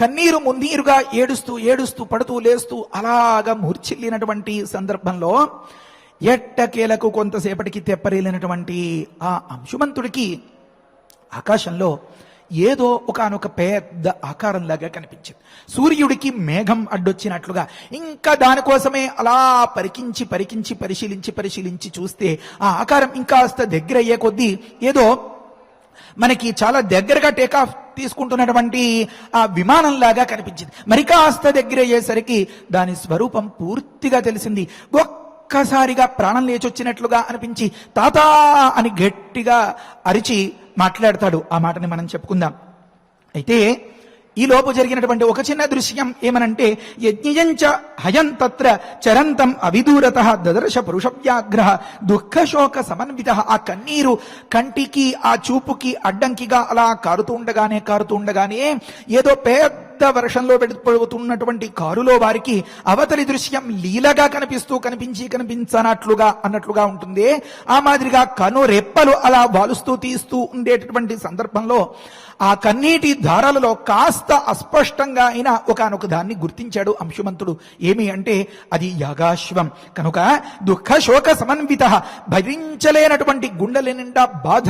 C: కన్నీరు మున్నీరుగా ఏడుస్తూ పడుతూ లేస్తూ అలాగా మూర్ఛిల్లినటువంటి సందర్భంలో ఎట్టకేలకు కొంతసేపటికి తెప్పరేలినటువంటి ఆ అంశుమంతుడికి ఆకాశంలో ఏదో ఒకానొక పెద్ద ఆకారంలాగా కనిపించింది. సూర్యుడికి మేఘం అడ్డొచ్చినట్లుగా. ఇంకా దానికోసమే అలా పరిశీలించి చూస్తే ఆ ఆకారం ఇంకాస్త దగ్గర అయ్యే కొద్దీ ఏదో మనకి చాలా దగ్గరగా టేకాఫ్ తీసుకుంటున్నటువంటి ఆ విమానంలాగా కనిపించింది. మరి కాస్త దగ్గర అయ్యేసరికి దాని స్వరూపం పూర్తిగా తెలిసింది. ఒక్కసారిగా ప్రాణం లేచొచ్చినట్లుగా అనిపించి తాతా అని గట్టిగా అరిచి మాట్లాడతాడు. ఆ మాటని మనం చెప్పుకుందాం. అయితే ఈ లోపు జరిగినటువంటి ఒక చిన్న దృశ్యం ఏమనంటే, యజ్ఞయంచ హయం తత్ర చరంతం అవిదూరత దదర్శ పురుషవ్యాగ్రహ దుఃఖశోక సమన్విత. ఆ కన్నీరు కంటికి ఆ చూపుకి అడ్డంకిగా అలా కారుతూ ఉండగానే ఏదో పెద్ద వర్షంలో వెళ్ళిపోతున్నటువంటి కారులో వారికి అవతలి దృశ్యం లీలగా కనిపించనట్లుగా ఉంటుంది. ఆ మాదిరిగా కను రెప్పలు అలా వాలుస్తూ తీస్తూ ఉండేటటువంటి సందర్భంలో ఆ కన్నీటి ధారలలో కాస్త అస్పష్టంగా అయినా ఒకానొక దాన్ని గుర్తించాడు అంశుమంతుడు. ఏమి అంటే అది యాగాశ్వం. కనుక దుఃఖ శోక సమన్విత, భరించలేనటువంటి గుండెల నిండా బాధ,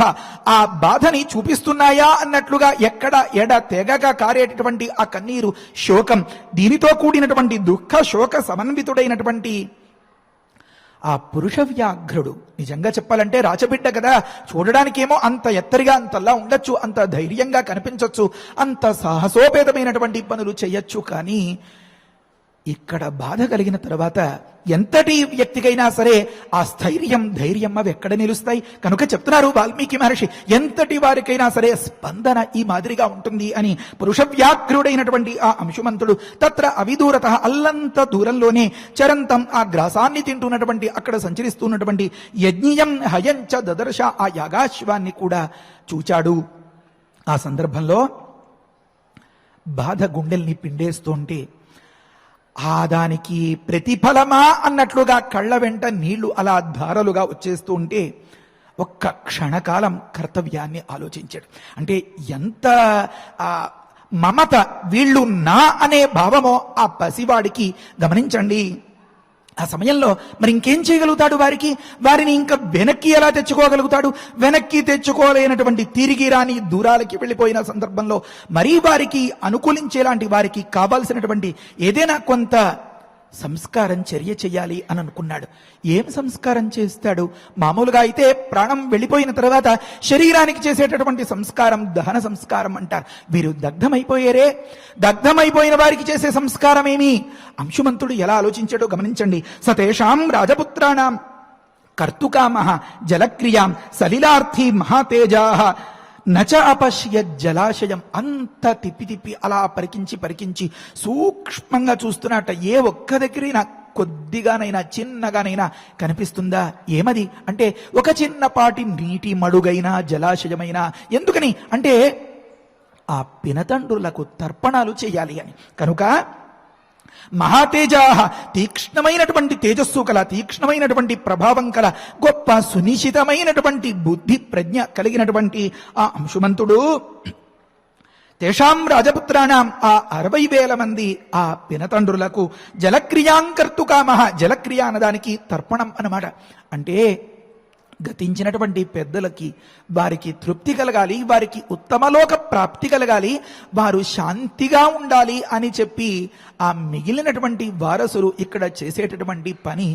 C: ఆ బాధని చూపిస్తున్నాయా అన్నట్లుగా ఎక్కడ తెగగా కారేటటువంటి ఆ కన్నీరు శోకం, దీనితో కూడినటువంటి దుఃఖ శోక సమన్వితుడైనటువంటి ఆ పురుష వ్యాఘ్రుడు నిజంగా చెప్పాలంటే రాచబిడ్డ కదా, చూడడానికేమో అంత ఎత్తరిగా అంతలా ఉండొచ్చు, అంత ధైర్యంగా కనిపించవచ్చు, అంత సాహసోపేతమైనటువంటి పనులు చేయొచ్చు. కానీ ఇక్కడ బాధ కలిగిన తర్వాత ఎంతటి వ్యక్తికైనా సరే ఆ స్థైర్యం ధైర్యం అవి ఎక్కడ నిలుస్తాయి? కనుక చెప్తున్నారు వాల్మీకి మహర్షి, ఎంతటి వారికైనా సరే స్పందన ఈ మాదిరిగా ఉంటుంది అని. పురుష వ్యాఘ్రుడైనటువంటి ఆ అంశుమంతుడు తత్ర అవిదూరత, అల్లంత దూరంలోనే చరంతం ఆ గ్రాసాన్ని తింటున్నటువంటి, అక్కడ సంచరిస్తున్నటువంటి యజ్ఞీయం హయంచ దదర్శ, ఆ యాగాశ్వాన్ని కూడా చూచాడు. ఆ సందర్భంలో బాధ గుండెల్ని పిండేస్తుంటే దానికి ప్రతిఫలమా అన్నట్లుగా కళ్ళ వెంట నీళ్లు అలా ధారలుగా వచ్చేస్తూ ఉంటే ఒక్క క్షణకాలం కర్తవ్యాన్ని ఆలోచించాడు. అంటే ఎంత మమత, వీళ్ళు నా అనే భావమో ఆ పసివాడికి గమనించండి. ఆ సమయంలో మరి ఇంకేం చేయగలుగుతాడు? వారిని ఇంకా వెనక్కి ఎలా తెచ్చుకోగలుగుతాడు? వెనక్కి తెచ్చుకోలేనటువంటి, తిరిగి రాని దూరాలకి వెళ్ళిపోయిన సందర్భంలో మరీ వారికి అనుకూలించేలాంటి, వారికి కావాల్సినటువంటి ఏదైనా కొంత సంస్కారం చర్య చెయ్యాలి అని అనుకున్నాడు. ఏం సంస్కారం చేస్తాడు? మామూలుగా అయితే ప్రాణం వెళ్ళిపోయిన తర్వాత శరీరానికి చేసేటటువంటి సంస్కారం దహన సంస్కారం అంటారు. వీరు దగ్ధమైపోయారే, దగ్ధమైపోయిన వారికి చేసే సంస్కారం ఏమి? అంశుమంతుడు ఎలా ఆలోచించాడో గమనించండి. సతేషాం రాజపుత్రాణం కర్తుకామః జలక్రియాం సలిలార్థీ మహాతేజా నచ అపశ్య జలాశయం. అంత తిప్పి అలా పరికించి సూక్ష్మంగా చూస్తున్నట్ట. ఏ ఒక్క దగ్గరైనా కొద్దిగానైనా చిన్నగానైనా కనిపిస్తుందా? ఏమది అంటే ఒక చిన్నపాటి నీటి మడుగైనా జలాశయమైనా. ఎందుకని అంటే ఆ పినతండ్రులకు తర్పణాలు చేయాలి అని. కనుక మహాతేజాహ, తీక్ష్ణమైనటువంటి తేజస్సు కల, తీక్ష్ణమైనటువంటి ప్రభావం కల, గొప్ప సునిశ్చితమైనటువంటి బుద్ధి ప్రజ్ఞ కలిగినటువంటి ఆ అంశుమంతుడు తేషాం రాజపుత్రాణం ఆ 60,000 మంది ఆ పినతండ్రులకు జలక్రియాంకర్తుకామః, జలక్రియ అన్నదానికి తర్పణం అన్నమాట. అంటే గతించినటువంటి పెద్దలకి వారికి తృప్తి కలగాలి, వారికి ఉత్తమలోక ప్రాప్తి కలగాలి, వారు శాంతిగా ఉండాలి అని చెప్పి ఆ మిగిలినటువంటి వారసులు ఇక్కడ చేసేటటువంటి పని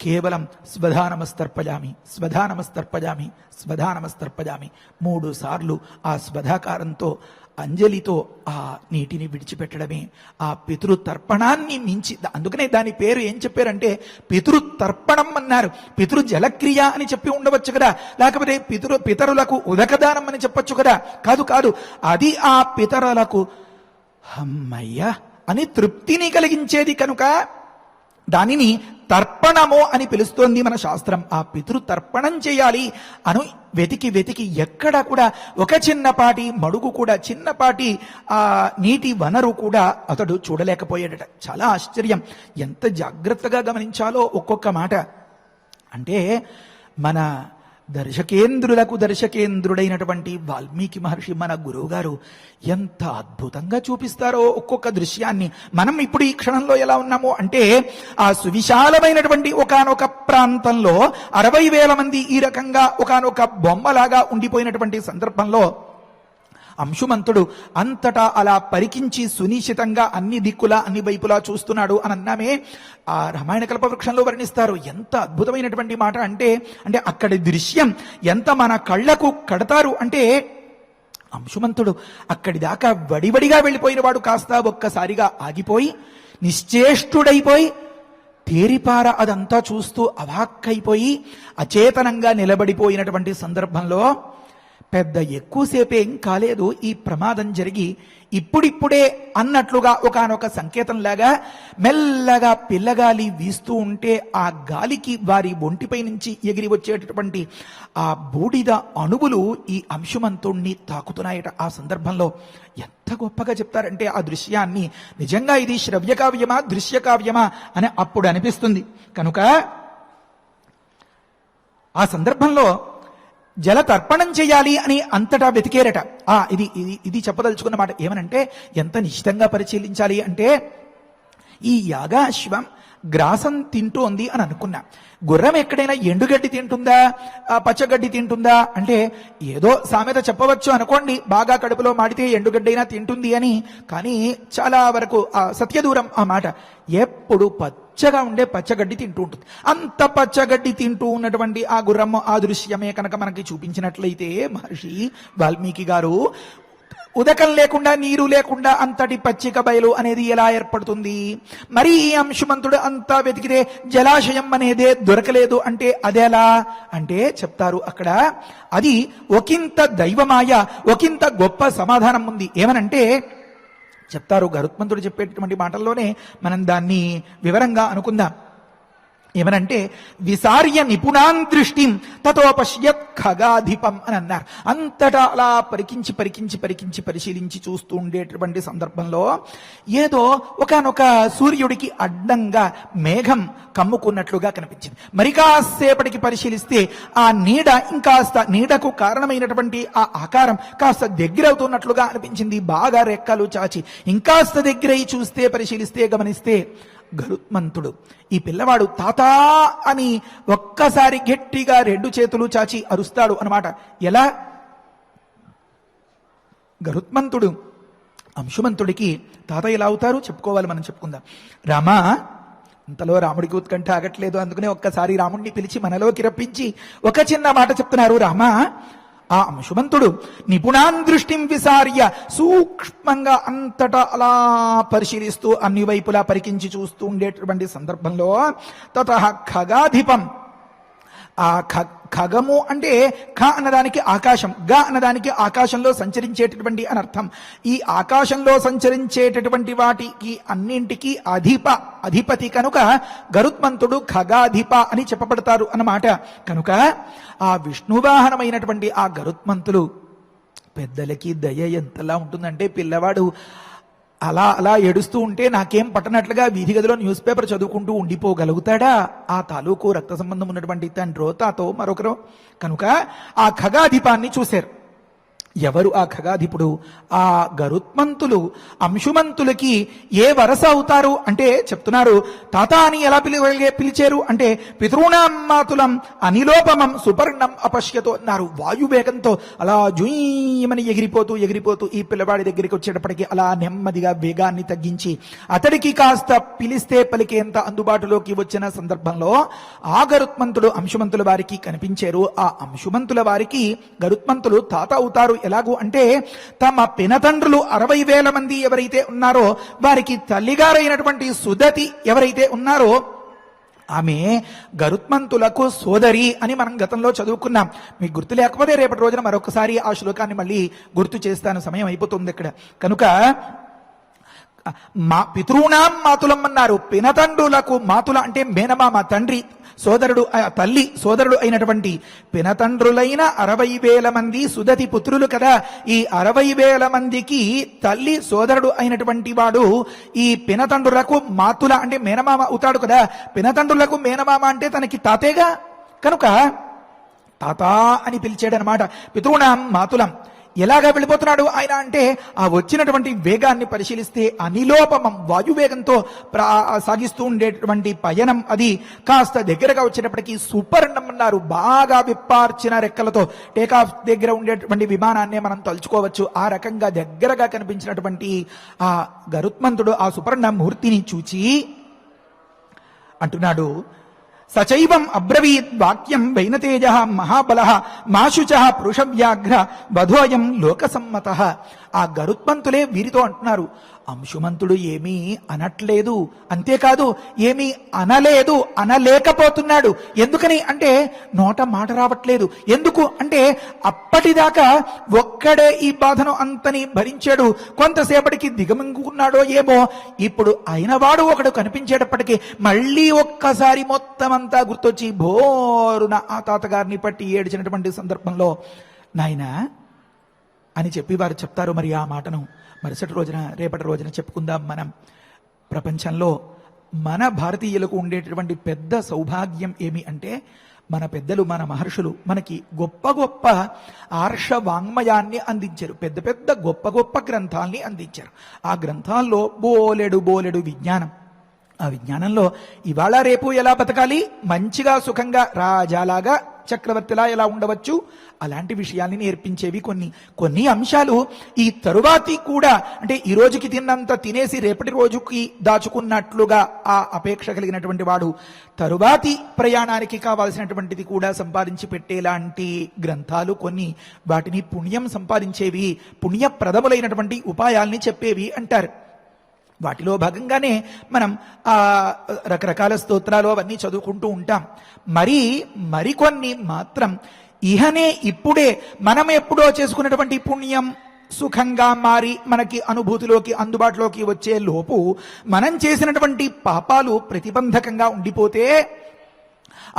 C: కేవలం స్వధానమస్తర్పజామి, స్వధానమస్తర్పజామి, స్వధానమస్తర్పజామి 3 సార్లు ఆ స్వధాకారంతో అంజలితో ఆ నీటిని విడిచిపెట్టడమే. ఆ పితృతర్పణాన్ని మించి, అందుకనే దాని పేరు ఏం చెప్పారంటే పితృతర్పణం అన్నారు. పితృ జలక్రియ అని చెప్పి ఉండవచ్చు కదా, లేకపోతే పితరులకు ఉదకదానం అని చెప్పొచ్చు కదా. కాదు, అది ఆ పితరులకు హమ్మయ్య అని తృప్తిని కలిగించేది కనుక దానిని తర్పణము అని పిలుస్తోంది మన శాస్త్రం. ఆ పితృతర్పణం చేయాలి అను వెతికి ఎక్కడ కూడా ఒక చిన్నపాటి మడుగు కూడా, చిన్నపాటి నీటి వనరు కూడా అతడు చూడలేకపోయాడట. చాలా ఆశ్చర్యం. ఎంత జాగ్రత్తగా గమనించాలో ఒక్కొక్క మాట. అంటే మన దర్శకేంద్రుడైనటువంటి వాల్మీకి మహర్షి, మన గురువుగారు ఎంత అద్భుతంగా చూపిస్తారో ఒక్కొక్క దృశ్యాన్ని. మనం ఇప్పుడు ఈ క్షణంలో ఎలా ఉన్నామో అంటే ఆ సువిశాలమైనటువంటి ఒకానొక ప్రాంతంలో 60,000 మంది ఈ రకంగా ఒకానొక బొమ్మలాగా ఉండిపోయినటువంటి సందర్భంలో అంశుమంతుడు అంతటా అలా పరికించి సునిశ్చితంగా అన్ని దిక్కులా అన్ని వైపులా చూస్తున్నాడు అని అన్నామే. ఆ రామాయణ కల్పవృక్షంలో వర్ణిస్తారు. ఎంత అద్భుతమైనటువంటి మాట అంటే అక్కడి దృశ్యం ఎంత మన కళ్ళకు కడతారు అంటే అంశుమంతుడు అక్కడి దాకా వడివడిగా వెళ్ళిపోయిన వాడు కాస్త ఒక్కసారిగా ఆగిపోయి నిశ్చేష్టుడైపోయి తేరిపార అదంతా చూస్తూ అవాక్కైపోయి అచేతనంగా నిలబడిపోయినటువంటి సందర్భంలో పెద్ద ఎక్కువసేపే ఏం కాలేదు ఈ ప్రమాదం జరిగి, ఇప్పుడిప్పుడే అన్నట్లుగా ఒకానొక సంకేతంలాగా మెల్లగా పిల్లగాలి వీస్తూ ఉంటే ఆ గాలికి వారి ఒంటిపై నుంచి ఎగిరి వచ్చేటటువంటి ఆ బూడిద అణువులు ఈ అంశుమంతుణ్ణి తాకుతున్నాయట. ఆ సందర్భంలో ఎంత గొప్పగా చెప్తారంటే ఆ దృశ్యాన్ని, నిజంగా ఇది శ్రవ్యకావ్యమా దృశ్యకావ్యమా అని అప్పుడు అనిపిస్తుంది. కనుక ఆ సందర్భంలో జల తర్పణం చేయాలి అని అంతటా వెతికేరట. ఇది చెప్పదలుచుకున్న మాట ఏమనంటే ఎంత నిశ్చితంగా పరిశీలించాలి అంటే ఈ యాగాశ్వం గ్రాసం తింటోంది అని అనుకున్నా. గుర్రం ఎక్కడైనా ఎండుగడ్డి తింటుందా పచ్చగడ్డి తింటుందా అంటే ఏదో సామెత చెప్పవచ్చు అనుకోండి, బాగా కడుపులో మాడితే ఎండుగడ్డైనా తింటుంది అని. కానీ చాలా వరకు సత్యదూరం ఆ మాట. ఎప్పుడు పచ్చగా ఉండే పచ్చగడ్డి తింటూ ఉంటుంది. అంత పచ్చగడ్డి తింటూ ఉన్నటువంటి ఆ గుర్రమ్మ ఆ దృశ్యమే కనుక మనకి చూపించినట్లయితే మహర్షి వాల్మీకి గారు ఉదకం లేకుండా నీరు లేకుండా అంతటి పచ్చిక బయలు అనేది ఎలా ఏర్పడుతుంది? మరి ఈ అంశుమంతుడు అంతా వెతికితే జలాశయం అనేదే దొరకలేదు అంటే అదెలా అంటే చెప్తారు అక్కడ. అది ఒకంత దైవమాయ, ఒకంత గొప్ప సమాధానం ఉంది. ఏమనంటే చెప్తారు గరుత్మంతుడు చెప్పేటటువంటి మాటల్లోనే మనం దాన్ని వివరంగా అనుకుందాం. ఏమనంటే విసార్య నిపుణాన్ దృష్టిం తతో పశ్యత్ ఖగాధిపం అని అన్నారు. అంతటా అలా పరికించి పరికించి పరికించి పరిశీలించి చూస్తూ ఉండేటువంటి సందర్భంలో ఏదో ఒకానొక సూర్యుడికి అడ్డంగా మేఘం కమ్ముకున్నట్లుగా కనిపించింది. మరి కాసేపటికి పరిశీలిస్తే ఆ నీడ ఇంకాస్త, నీడకు కారణమైనటువంటి ఆ ఆకారం కాస్త దగ్గరవుతున్నట్లుగా అనిపించింది. బాగా రెక్కలు చాచి ఇంకాస్త దగ్గరై చూస్తే, పరిశీలిస్తే, గమనిస్తే గరుత్మంతుడు ఈ పిల్లవాడు తాతా అని ఒక్కసారి గట్టిగా రెండు చేతులు చాచి అరుస్తాడు అన్నమాట. ఎలా? గరుత్మంతుడు అంశుమంతుడికి తాత ఎలా అవుతారు చెప్పుకోవాలి, మనం చెప్పుకుందాం. రామా, అంతలో రాముడికి ఉత్కంఠ ఆగట్లేదు. అందుకనే ఒక్కసారి రాముడిని పిలిచి మనలోకి రప్పించి ఒక చిన్న మాట చెప్తున్నారు. రామా, ఆ అంశుమంతుడు నిపుణాన్ దృష్టిం విసార్య, సూక్ష్మంగా అంతటా అలా పరిశీలిస్తూ అన్ని వైపులా పరికించి చూస్తూ ఉండేటువంటి సందర్భంలో తతః ఖగాధిపం, ఆ ఖగము అంటే ఖ అన్నదానికి ఆకాశం, గ అన్నదానికి ఆకాశంలో సంచరించేటటువంటి అని అర్థం. ఈ ఆకాశంలో సంచరించేటటువంటి వాటికి అన్నింటికీ అధిపతి కనుక గరుత్మంతుడు ఖగాధిప అని చెప్పబడతారు అన్నమాట. కనుక ఆ విష్ణువాహనమైనటువంటి ఆ గరుత్మంతులు పెద్దలకి దయ ఎంతలా ఉంటుందంటే, పిల్లవాడు అలా అలా ఏడుస్తూ ఉంటే నాకేం పట్టనట్లుగా వీధి గదిలో న్యూస్ పేపర్ చదువుకుంటూ ఉండిపోగలుగుతాడా? ఆ తాలూకు రక్త సంబంధం ఉన్నటువంటి తండ్రో తాతో మరొకరో. కనుక ఆ ఖగాధిపాన్ని చూశారు. ఎవరు ఆ ఖగాధిపుడు? ఆ గరుత్మంతులు అంశుమంతులకి ఏ వరస అవుతారు అంటే చెప్తున్నారు. తాత అని ఎలా పిలిచారు అంటే పితృణాం మాతులం అనిలోపమం సుపర్ణం అపశ్యతో అన్నారు. వాయువేగంతో అలా జుయ్యమని ఎగిరిపోతూ ఎగిరిపోతూ ఈ పిల్లవాడి దగ్గరికి వచ్చేటప్పటికి అలా నెమ్మదిగా వేగాన్ని తగ్గించి అతడికి కాస్త పిలిస్తే పలికేంత అందుబాటులోకి వచ్చిన సందర్భంలో ఆ గరుత్మంతుడు అంశుమంతుల వారికి కనిపించారు. ఆ అంశుమంతుల వారికి గరుత్మంతులు తాత అవుతారు. ఎలాగూ అంటే తమ పినతండ్రులు 60,000 మంది ఎవరైతే ఉన్నారో వారికి తల్లిగారైనటువంటి సుదతి ఎవరైతే ఉన్నారో ఆమె గరుత్మంతులకు సోదరి అని మనం గతంలో చదువుకున్నాం. మీకు గుర్తు లేకపోతే రేపటి రోజున మరొకసారి ఆ శ్లోకాన్ని మళ్ళీ గుర్తు చేస్తాను, సమయం అయిపోతుంది ఇక్కడ. కనుక మా పితృణాం మాతులం అన్నారు. పినతండ్రులకు, మాతుల అంటే మేనమామ, తండ్రి సోదరుడు, తల్లి సోదరుడు అయినటువంటి పినతండ్రులైన 60,000 మంది సుదతి పుత్రులు కదా. ఈ 60,000 మందికి తల్లి సోదరుడు అయినటువంటి వాడు ఈ పినతండ్రులకు మాతుల అంటే మేనమామ అవుతాడు కదా. పినతండ్రులకు మేనమామ అంటే తనకి తాతేగా. కనుక తాత అని పిలిచాడనమాట. పితృణాం మాతులం. ఎలాగా వెళ్ళిపోతున్నాడు ఆయన అంటే ఆ వచ్చినటువంటి వేగాన్ని పరిశీలిస్తే అనిలోపమం, వాయువేగంతో సాగిస్తూ ఉండేటువంటి పయనం అది కాస్త దగ్గరగా వచ్చేటప్పటికీ సుపర్ణం అన్నారు. బాగా విప్పార్చిన రెక్కలతో టేకాఫ్ దగ్గర ఉండేటువంటి విమానాన్నే మనం తలుచుకోవచ్చు. ఆ రకంగా దగ్గరగా కనిపించినటువంటి ఆ గరుత్మంతుడు ఆ సుపర్ణ మూర్తిని చూచి అంటున్నాడు. సచైవం అబ్రవీత్ వాక్యం వైనతేజ మహాబల మాశుచ పురుషవ్యాఘ్ర వధోయం లోకసమ్మత. ఆ గరుత్మంతులే వీరితో అంటున్నారు, అంశుమంతుడు ఏమీ అనట్లేదు, అంతేకాదు ఏమీ అనలేదు, అనలేకపోతున్నాడు. ఎందుకని అంటే నోట మాట రావట్లేదు. ఎందుకు అంటే అప్పటిదాకా ఒక్కడే ఈ బాధను అంతని భరించాడు. కొంతసేపటికి దిగమింగుకున్నాడో ఏమో. ఇప్పుడు అయినవాడు ఒకడు కనిపించేటప్పటికీ మళ్ళీ ఒక్కసారి మొత్తం అంతా గుర్తొచ్చి భోరున ఆ తాతగారిని పట్టి ఏడ్చినటువంటి సందర్భంలో నాయనా అని చెప్పి వారు చెప్తారు. మరి ఆ మాటను మరుసటి రోజున, రేపటి రోజున చెప్పుకుందాం. మనం ప్రపంచంలో మన భారతీయులకు ఉండేటటువంటి పెద్ద సౌభాగ్యం ఏమి అంటే మన పెద్దలు, మన మహర్షులు మనకి గొప్ప గొప్ప ఆర్ష వాంగ్మయాన్ని అందించారు. పెద్ద పెద్ద గొప్ప గొప్ప గ్రంథాల్ని అందించారు. ఆ గ్రంథాల్లో బోలెడు విజ్ఞానం. ఆ విజ్ఞానంలో ఇవాళ రేపు ఎలా బతకాలి, మంచిగా సుఖంగా రాజాలాగా చక్రవర్తిలా ఎలా ఉండవచ్చు అలాంటి విషయాల్ని నేర్పించేవి కొన్ని అంశాలు. ఈ తరువాతి కూడా అంటే ఈ రోజుకి తిన్నంత తినేసి రేపటి రోజుకి దాచుకున్నట్లుగా ఆ అపేక్ష కలిగినటువంటి వాడు తరువాతి ప్రయాణానికి కావాల్సినటువంటిది కూడా సంపాదించి పెట్టేలాంటి గ్రంథాలు కొన్ని, వాటిని పుణ్యం సంపాదించేవి, పుణ్యప్రదములైనటువంటి ఉపాయాల్ని చెప్పేవి అంటారు. వాటిలో భాగంగానే మనం ఆ రకరకాల స్తోత్రాలు అవన్నీ చదువుకుంటూ ఉంటాం. మరికొన్ని మాత్రం ఇహనే ఇప్పుడే మనం ఎప్పుడో చేసుకున్నటువంటి పుణ్యం సుఖంగా మారి మనకి అనుభూతిలోకి అందుబాటులోకి వచ్చే లోపు మనం చేసినటువంటి పాపాలు ప్రతిబంధకంగా ఉండిపోతే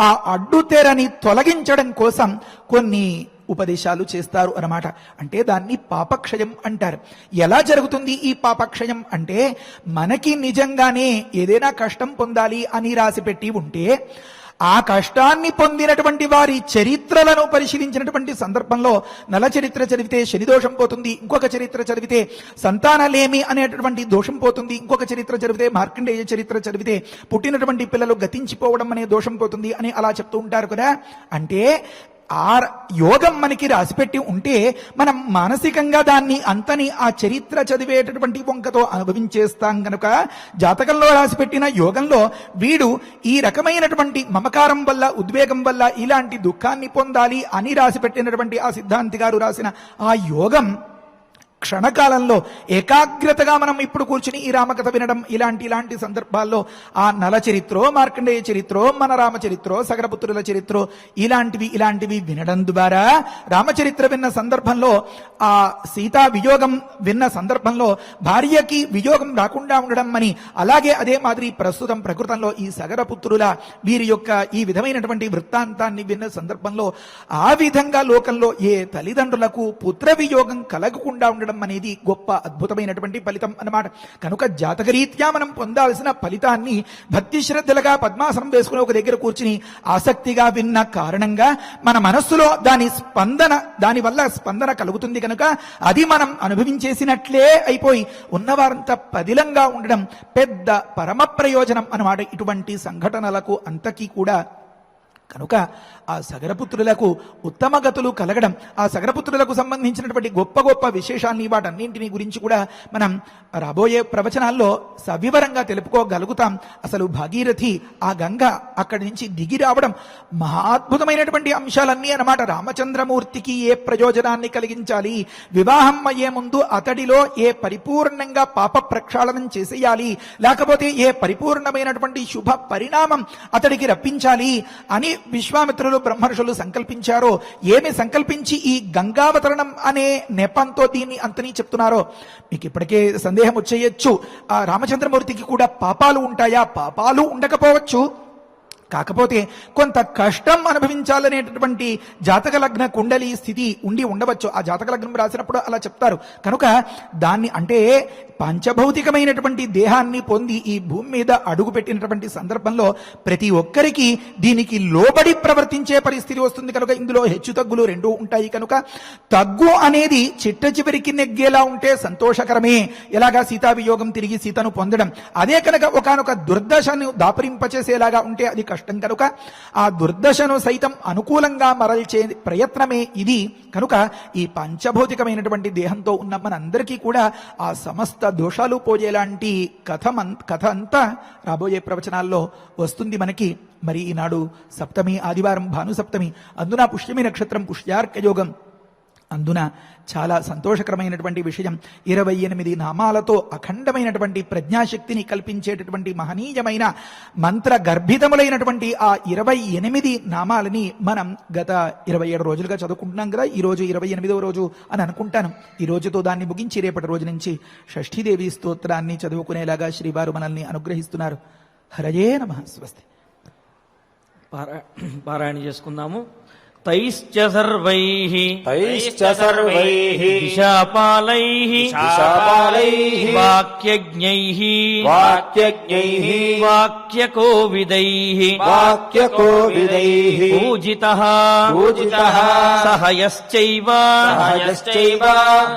C: ఆ అడ్డుతెరని తొలగించడం కోసం కొన్ని ఉపదేశాలు చేస్తారు అన్నమాట. అంటే దాన్ని పాపక్షయం అంటారు. ఎలా జరుగుతుంది ఈ పాపక్షయం అంటే, మనకి నిజంగానే ఏదైనా కష్టం పొందాలి అని రాసిపెట్టి ఉంటే ఆ కష్టాన్ని పొందినటువంటి వారి చరిత్రలను పరిశీలించినటువంటి సందర్భంలో నల చరిత్ర చదివితే శనిదోషం పోతుంది, ఇంకొక చరిత్ర చదివితే సంతానలేమి అనేటటువంటి దోషం పోతుంది, ఇంకొక చరిత్ర చదివితే మార్కండేయ చరిత్ర చదివితే పుట్టినటువంటి పిల్లలు గతించిపోవడం అనే దోషం పోతుంది అని అలా చెప్తూ ఉంటారు కదా. అంటే ఆ యోగం మనకి రాసిపెట్టి ఉంటే మనం మానసికంగా దాన్ని అంతని ఆ చరిత్ర చదివేటటువంటి వంకతో అనుభవించేస్తాం కనుక జాతకంలో రాసిపెట్టిన యోగంలో వీడు ఈ రకమైనటువంటి మమకారం వల్ల ఉద్వేగం వల్ల ఇలాంటి దుఃఖాన్ని పొందాలి అని రాసిపెట్టినటువంటి ఆ సిద్ధాంతి గారు రాసిన ఆ యోగం క్షణకాలంలో ఏకాగ్రతగా మనం ఇప్పుడు కూర్చుని ఈ రామకథ వినడం ఇలాంటి సందర్భాల్లో ఆ నల చరిత్రో మార్కండేయ చరిత్రో మన రామచరిత్రో సగరపుత్రుల చరిత్రో ఇలాంటివి వినడం ద్వారా రామచరిత్ర విన్న సందర్భంలో ఆ సీతా వియోగం విన్న సందర్భంలో భార్యకి వియోగం రాకుండా ఉండడం అని, అలాగే అదే మాదిరి ప్రస్తుతం ప్రకృతంలో ఈ సగరపుత్రుల వీరి యొక్క ఈ విధమైనటువంటి వృత్తాంతాన్ని విన్న సందర్భంలో ఆ విధంగా లోకంలో ఏ తల్లిదండ్రులకు పుత్ర వియోగం కలగకుండా ఉండడం అనేది గొప్ప అద్భుతమైనటువంటి ఫలితం అన్నమాట. కనుక జాతకరీత్యా మనం పొందాల్సిన ఫలితాన్ని భక్తి శ్రద్ధలుగా పద్మాసనం వేసుకుని ఒక దగ్గర కూర్చుని ఆసక్తిగా విన్న కారణంగా మన మనస్సులో దాని వల్ల స్పందన కలుగుతుంది కనుక అది మనం అనుభవించేసినట్లే అయిపోయి ఉన్నవారంతా పదిలంగా ఉండడం పెద్ద పరమ ప్రయోజనం అన్నమాట ఇటువంటి సంఘటనలకు అంతకీ కూడా. కనుక ఆ సగరపుత్రులకు ఉత్తమ గతులు కలగడం, ఆ సగరపుత్రులకు సంబంధించినటువంటి గొప్ప గొప్ప విశేషాన్ని వాటన్నింటినీ గురించి కూడా మనం రాబోయే ప్రవచనాల్లో సవివరంగా తెలుపుకోగలుగుతాం. అసలు భాగీరథి ఆ గంగ అక్కడి నుంచి దిగి రావడం మహాద్భుతమైనటువంటి అంశాలన్నీ అన్నమాట. రామచంద్రమూర్తికి ఏ ప్రయోజనాన్ని కలిగించాలి, వివాహం అయ్యే ముందు అతడిలో ఏ పరిపూర్ణంగా పాప ప్రక్షాళనం చేసేయాలి, లేకపోతే ఏ పరిపూర్ణమైనటువంటి శుభ పరిణామం అతడికి రప్పించాలి అని విశ్వామిత్రులు బ్రహ్మర్షులు సంకల్పించారో, ఏమి సంకల్పించి ఈ గంగావతరణం అనే నెపంతో దీన్ని అంతని చెప్తున్నారో మీకు ఇప్పటికే సందేహం వచ్చేయచ్చు. ఆ రామచంద్రమూర్తికి కూడా పాపాలు ఉంటాయా? పాపాలు ఉండకపోవచ్చు, కాకపోతే కొంత కష్టం అనుభవించాలనేటటువంటి జాతక లగ్న కుండలి స్థితి ఉండవచ్చు. ఆ జాతక లగ్నం రాసినప్పుడు అలా చెప్తారు. కనుక దాన్ని అంటే పంచభౌతికమైనటువంటి దేహాన్ని పొంది ఈ భూమి మీద అడుగు పెట్టినటువంటి సందర్భంలో ప్రతి ఒక్కరికి దీనికి లోబడి ప్రవర్తించే పరిస్థితి వస్తుంది. కనుక ఇందులో హెచ్చు తగ్గులు రెండూ ఉంటాయి. కనుక తగ్గు అనేది చిట్ట చివరికి నెగ్గేలా ఉంటే సంతోషకరమే. ఎలాగా సీతావియోగం తిరిగి సీతను పొందడం, అదే కనుక ఒకానొక దుర్దశను దాపరింపచేసేలాగా ఉంటే అది కష్టం. కనుక ఆ దుర్దశను సైతం అనుకూలంగా మరల్చే ప్రయత్నమే ఇది. కనుక ఈ పంచభౌతికమైనటువంటి దేహంతో ఉన్న మనందరికీ కూడా ఆ సమస్త దోషాలు పోయేలాంటి కథ అంతా రాబోయే ప్రవచనాల్లో వస్తుంది మనకి. మరి ఈనాడు సప్తమి ఆదివారం భాను సప్తమి, అందున పుష్యమి నక్షత్రం పుష్యార్కయోగం, అందున చాలా సంతోషకరమైనటువంటి విషయం 28 నామాలతో అఖండమైనటువంటి ప్రజ్ఞాశక్తిని కల్పించేటటువంటి మహనీయమైన మంత్ర గర్భితములైనటువంటి ఆ 28 నామాలని మనం గత 27 రోజులుగా చదువుకుంటున్నాం కదా. ఈ రోజు 28వ రోజు అని అనుకుంటాను. ఈ రోజుతో దాన్ని ముగించి రేపటి రోజు నుంచి షష్ఠీదేవి స్తోత్రాన్ని చదువుకునేలాగా శ్రీవారు మనల్ని అనుగ్రహిస్తున్నారు. హరయే నమః. స్వస్తి.
B: పారాయణ చేసుకుందాము. తైశ్చ సర్వైః
D: తైశ్చ సర్వైః
B: దిశాపాలైః
D: దిశాపాలైః
B: వాక్యజ్ఞైః
D: వాక్యజ్ఞైః
B: వాక్యకోవిदैः
D: వాక్యకోవిदैः
B: పూజితః
D: పూజితః
B: సహయశ్చైవ
D: సహయశ్చైవ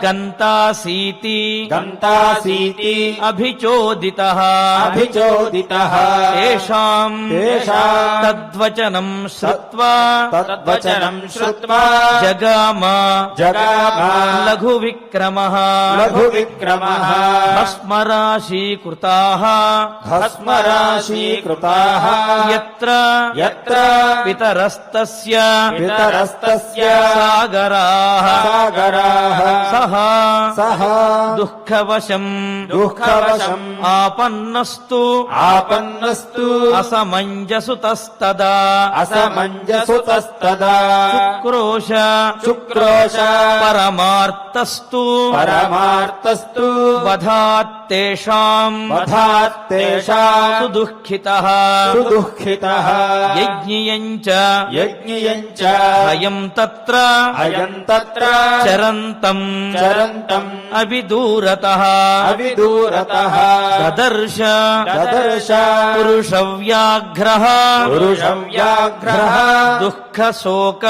B: గంతాసీతి
D: గంతాసీతి
B: అభిచోదితః
D: అభిచోదితః
B: తేషాం
D: తేషాం
B: తద్వచనం శ్రుత్వా
D: తద్వచనం శ్రుత్వా
B: జగామ
D: జగామ
B: లఘు విక్రమః
D: లఘు విక్రమః
B: భస్మరాశీకృతాః
D: భస్మరాశీకృతాః
B: యత్ర
D: యత్ర
B: పితరస్తస్య
D: పితరస్తస్య
B: సాగరాః
D: సాగరాః
B: సహ
D: సహ
B: దుఃఖవశం
D: దుఃఖవశం
B: ఆపన్నస్తు
D: ఆపన్నస్తు
B: అసమంజసుతస్తదా
D: అసమంజసుతస్తదా
B: క్రోశ
D: శుక్రోశ
B: పరమార్థస్తు
D: పరమార్థస్తు
B: వధాత్తేషాం
D: వధాత్తేషాం
B: సుదుఃఖితః
D: సుదుఃఖితః
B: యజ్ఞియం చ
D: యజ్ఞియం చ
B: అయం తత్ర
D: అయం తత్ర
B: చరంతం
D: చరంతం
B: అవిదూరతః
D: అవిదూరతః
B: దదర్శ
D: దదర్శ
B: పురుషవ్యాఘ్రః
D: పురుషవ్యాఘ్రః
B: దుఃఖశోక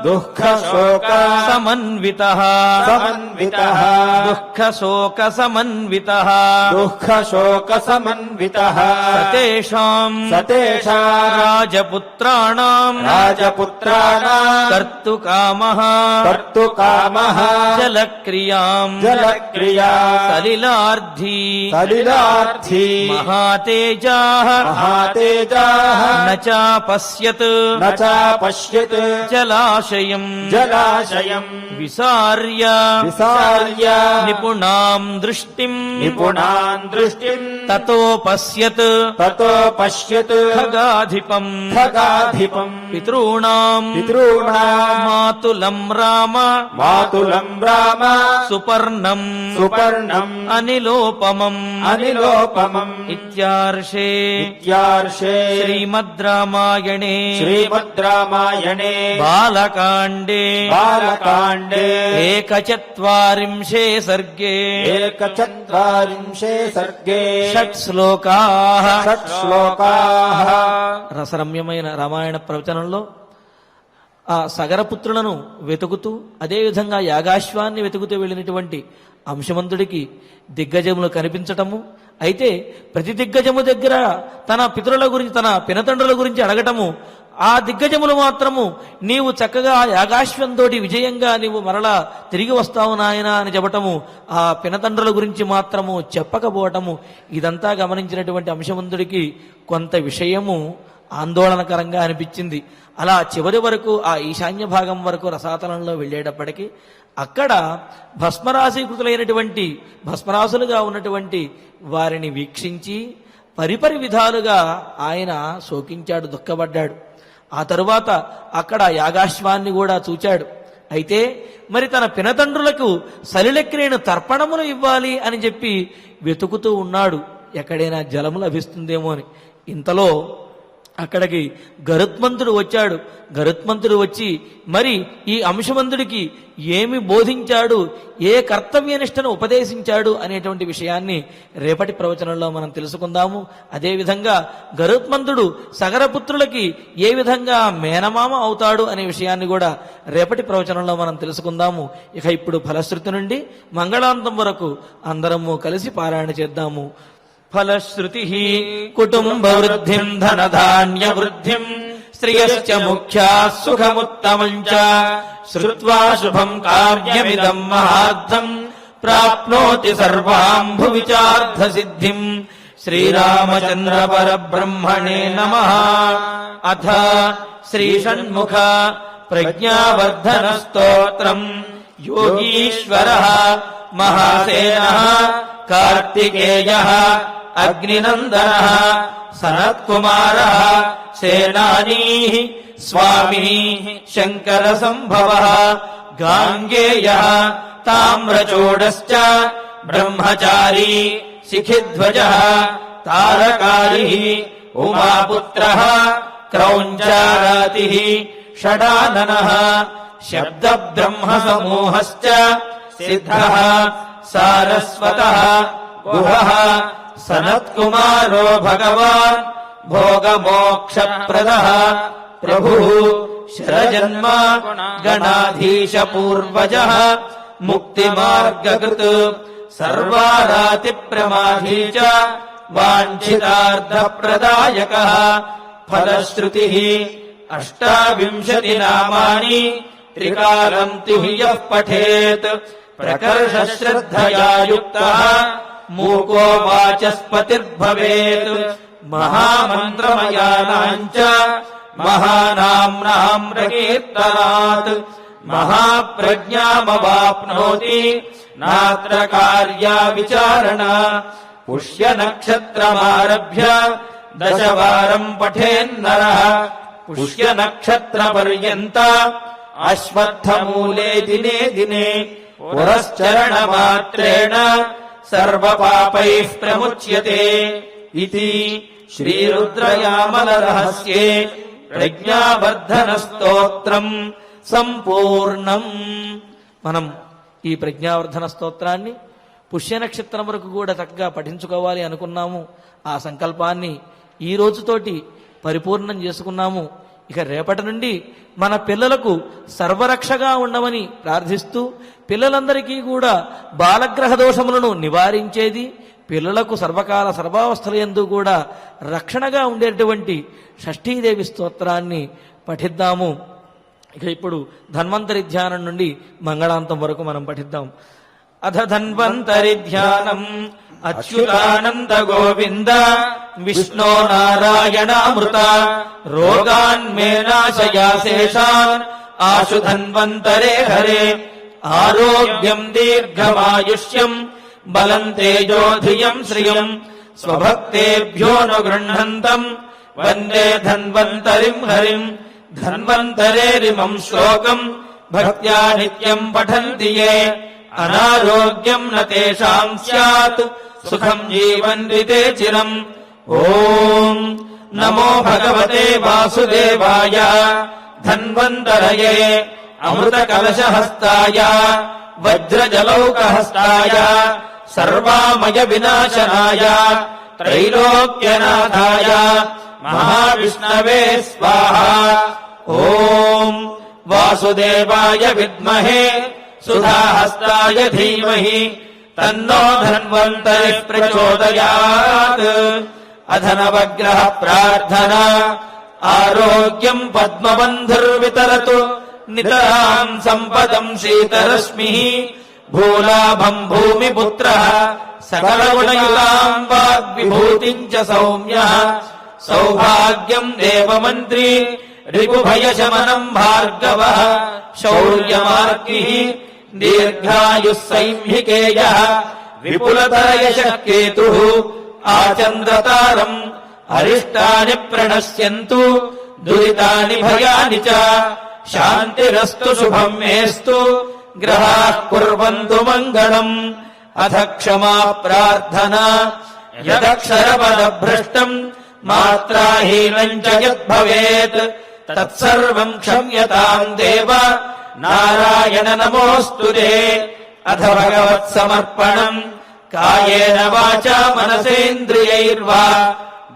D: దుఃఖశోక
B: సమన్వితః
D: సమన్వితః
B: దుఃఖశోక సమన్వితః
D: దుఃఖశోక సమన్వితః
B: సతేషాం
D: సతేషాం
B: రాజపుత్రాణాం
D: రాజపుత్రాణాం
B: కర్తుకామః
D: కర్తుకామః
B: జలక్రియాం
D: జలక్రియా
B: సలిలార్థీ
D: సలిలార్థీ
B: మహాతేజాః
D: మహాతేజాః
B: న చాపశ్యత్
D: న చాపశ్యత్
B: జలాశయం
D: జలాశయం
B: విసార్య
D: విసార్య
B: నిపుణాం దృష్టిం
D: నిపుణాన్ దృష్టిం
B: తతో పశ్యత్
D: తతో పశ్యత్
B: ఖగాధిపం
D: ఖగాధిపం
B: పితॄణాం
D: పితॄణాం
B: మాతులం రామ
D: మాతులం రామ
B: సుపర్ణం
D: సుపర్ణం
B: అనిలోపమం
D: అనిలోపమం
B: ఇత్యార్షే
D: ఇత్యార్షే
B: శ్రీమద్ రామాయణే
D: శ్రీమద్ రామాయణే
B: బాలకాండే
D: బాలకాండే
B: ఏకచత్వారింశే సర్గే
D: ఏకచత్వారింశే సర్గే
B: షట్ శ్లోకాః
D: షట్ శ్లోకాః
B: రసరమ్యమైన రామాయణ ప్రవచనంలో ఆ సగరపుత్రులను వెతుకుతూ అదేవిధంగా యాగాశ్వాన్ని వెతుకుతూ వెళ్ళినటువంటి అంశమంతుడికి దిగ్గజములు కనిపించటము, అయితే ప్రతి దిగ్గజము దగ్గర తన పితరుల గురించి తన పినతండ్రుల గురించి అడగటము, ఆ దిగ్గజములు మాత్రము నీవు చక్కగా యాగాశ్వంతోటి విజయంగా నీవు మరలా తిరిగి వస్తావు నాయనా అని చెప్పటము, ఆ పినతండ్రుల గురించి మాత్రము చెప్పకపోవటము, ఇదంతా గమనించినటువంటి అంశమంతుడికి కొంత విషయము ఆందోళనకరంగా అనిపించింది. అలా చివరి వరకు ఆ ఈశాన్య భాగం వరకు రసాతలంలో వెళ్ళేటప్పటికీ అక్కడ భస్మరాశీకృతులైనటువంటి భస్మరాశులుగా ఉన్నటువంటి వారిని వీక్షించి పరిపరి విధాలుగా ఆయన శోకించాడు, దుఃఖపడ్డాడు. ఆ తరువాత అక్కడ యాగాశ్వాన్ని కూడా చూచాడు. అయితే మరి తన పినతండ్రులకు సలిలెక్కిన తర్పణములు ఇవ్వాలి అని చెప్పి వెతుకుతూ ఉన్నాడు, ఎక్కడైనా జలము లభిస్తుందేమో అని. ఇంతలో అక్కడికి గరుత్మంతుడు వచ్చాడు. గరుత్మంతుడు వచ్చి మరి ఈ అంశమంతుడికి ఏమి బోధించాడు, ఏ కర్తవ్యనిష్టను ఉపదేశించాడు అనేటువంటి విషయాన్ని రేపటి ప్రవచనంలో మనం తెలుసుకుందాము. అదేవిధంగా గరుత్మంతుడు సగరపుత్రులకి ఏ విధంగా మేనమామ అవుతాడు అనే విషయాన్ని కూడా రేపటి ప్రవచనంలో మనం తెలుసుకుందాము. ఇక ఇప్పుడు ఫలశ్రుతి నుండి మంగళాంతం వరకు అందరము కలిసి పారాయణ చేద్దాము. ఫలశ్రుతి కుటుంబ వృద్ధిం ధనధాన్య వృద్ధిం శ్రియశ్చ ముఖ్యా సుఖముత్తమం చ శ్రుత్వా శుభం కార్యమిదం మహార్థం ప్రాప్నోతి సర్వాం భువిచార్థ సిద్ధిం. శ్రీరామచంద్ర పరబ్రహ్మణే నమః. అథ శ్రీ షణ్ముఖ ప్రజ్ఞావర్ధన స్తోత్రం. యోగీశ్వరః మహాసేనః కార్తికేయః అగ్నినందనః సనత్కుమారః సేనానీః స్వామిః శంకర సంభవః గాంగేయః తామ్రచూడశ్చ బ్రహ్మచారీ శిఖిధ్వజః తారకారిః ఉమాపుత్రః క్రౌంచారాతిః
D: షడాననః శబ్ద బ్రహ్మ సమూహశ్చ సిద్ధః సారస్వతః గుహః సనత్కుమారో భగవాన్ భోగమోక్షప్రదః ప్రభుః శరజన్మ గణాధీశ పూర్వజః ముక్తిమార్గకృత్ సర్వారాతి ప్రమాధీ చ వాంఛితార్థప్రదాయకః ఫలశ్రుతిః 28 నామాని త్రికాలం తుహ్యః పఠేత్ ప్రకర్షశ్రద్ధయా యుక్తః మూకో వాచస్పతిర్భవేత్ మహామంత్రమయానాంచ మహానామ్నాం ప్రకీర్తనాత్ మహాప్రజ్ఞామవాప్నోతి నాత్ర కార్యా విచారణ పుష్య నక్షత్రమారభ్య దశవారం పఠేన్నరః పుష్య నక్షత్ర పర్యంత అశ్వత్థమూలే దినే దినే పురశ్చరణ మాత్రేణ సర్వపాపైః ప్రముచ్యతే ఇతి శ్రీరుద్రయామల రహస్యే ప్రజ్ఞావర్ధన స్తోత్రం సంపూర్ణం. మనం ఈ ప్రజ్ఞావర్ధన స్తోత్రాన్ని పుష్య నక్షత్రం వరకు కూడా చక్కగా పఠించుకోవాలి అనుకున్నాము. ఆ సంకల్పాన్ని ఈ రోజుతోటి పరిపూర్ణం చేసుకున్నాము. ఇక రేపటి నుండి మన పిల్లలకు సర్వరక్షగా ఉండమని ప్రార్థిస్తూ పిల్లలందరికీ కూడా బాలగ్రహ దోషములను నివారించేది, పిల్లలకు సర్వకాల సర్వావస్థలయందు కూడా రక్షణగా ఉండేటువంటి షష్ఠీదేవి స్తోత్రాన్ని పఠిద్దాము. ఇక ఇప్పుడు ధన్వంతరి ధ్యానం నుండి మంగళాంతం వరకు మనం పఠిద్దాం. అథ ధన్వంతరి ధ్యానం అచ్యుతానంద గోవింద విష్ణో నారాయణామృత రోగాన్ మే నాశయా శేషాన్ ఆశు ధన్వంతరే హరే ఆరోగ్యం దీర్ఘమాయుష్యం బలం తేజో ధియం శ్రియం స్వభక్తేభ్యోనుగృహంతం వందే ధన్వంతరిం హరిం ధన్వంతరేరిమం శ్లోకం భక్త్యా నిత్యం పఠంతి యే అనారోగ్యం న తేషాం స్యాత్ సుఖం జీవన్తి తే చిరం. ఓం నమో భగవతే వాసుదేవాయ ధన్వంతరయే అమృత కలశహస్తాయ వజ్రజలౌకహస్తాయ సర్వామయ వినాశనాయ త్రైలోక్యనాథాయ మహావిష్ణవే స్వాహా. ఓం వాసుదేవాయ విద్మహే సుధాహస్తాయ ధీమహి తన్నో ధన్వంతరిః ప్రచోదయాత్. అధ నవగ్రహ ప్రార్థనా ఆరోగ్యం పద్మబంధుర్వితరతు నితరాం సంపదం శీతరశ్మిః భూలాభం భూమిపుత్రః సకలగుణయుతాం వాగ్విభూతిం చ సౌమ్యః సౌభాగ్యం దేవమంత్రీ రిపుభయశమనం భార్గవః శౌర్యమార్గిః దీర్ఘాయుః సైంహికేయః విపులతరయశః కేతుః ఆచంద్రతారం అరిష్టాని ప్రణశ్యంతు దురితాని భయాని చ శాంతిరస్తు శుభం మేస్తు గ్రహాః కుర్వంతు మంగళం. అథ క్షమా ప్రార్థనా యదక్షరపదభ్రష్టం మాత్రాహీనం చ యద్భవేత్ తత్సర్వం క్షమ్యతాం దేవ నారాయణ నమోస్తుతే. అథ భగవత్సమర్పణం కాయేన వాచా మనసేంద్రియైర్వా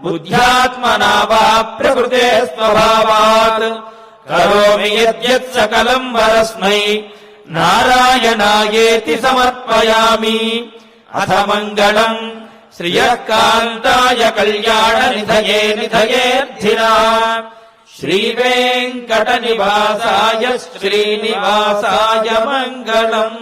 D: బుద్ధ్యాత్మనా వా ప్రకృతే స్వభావాత్ కరోమి యద్యత్ సకలం వరస్మై నారాయణాయేతి సమర్పయామి. అథ మంగళం శ్రియకాంతాయ కళ్యాణ నిధయే నిధయేర్థినా శ్రీవేంకట నివాసాయ శ్రీనివాసాయ మంగళం.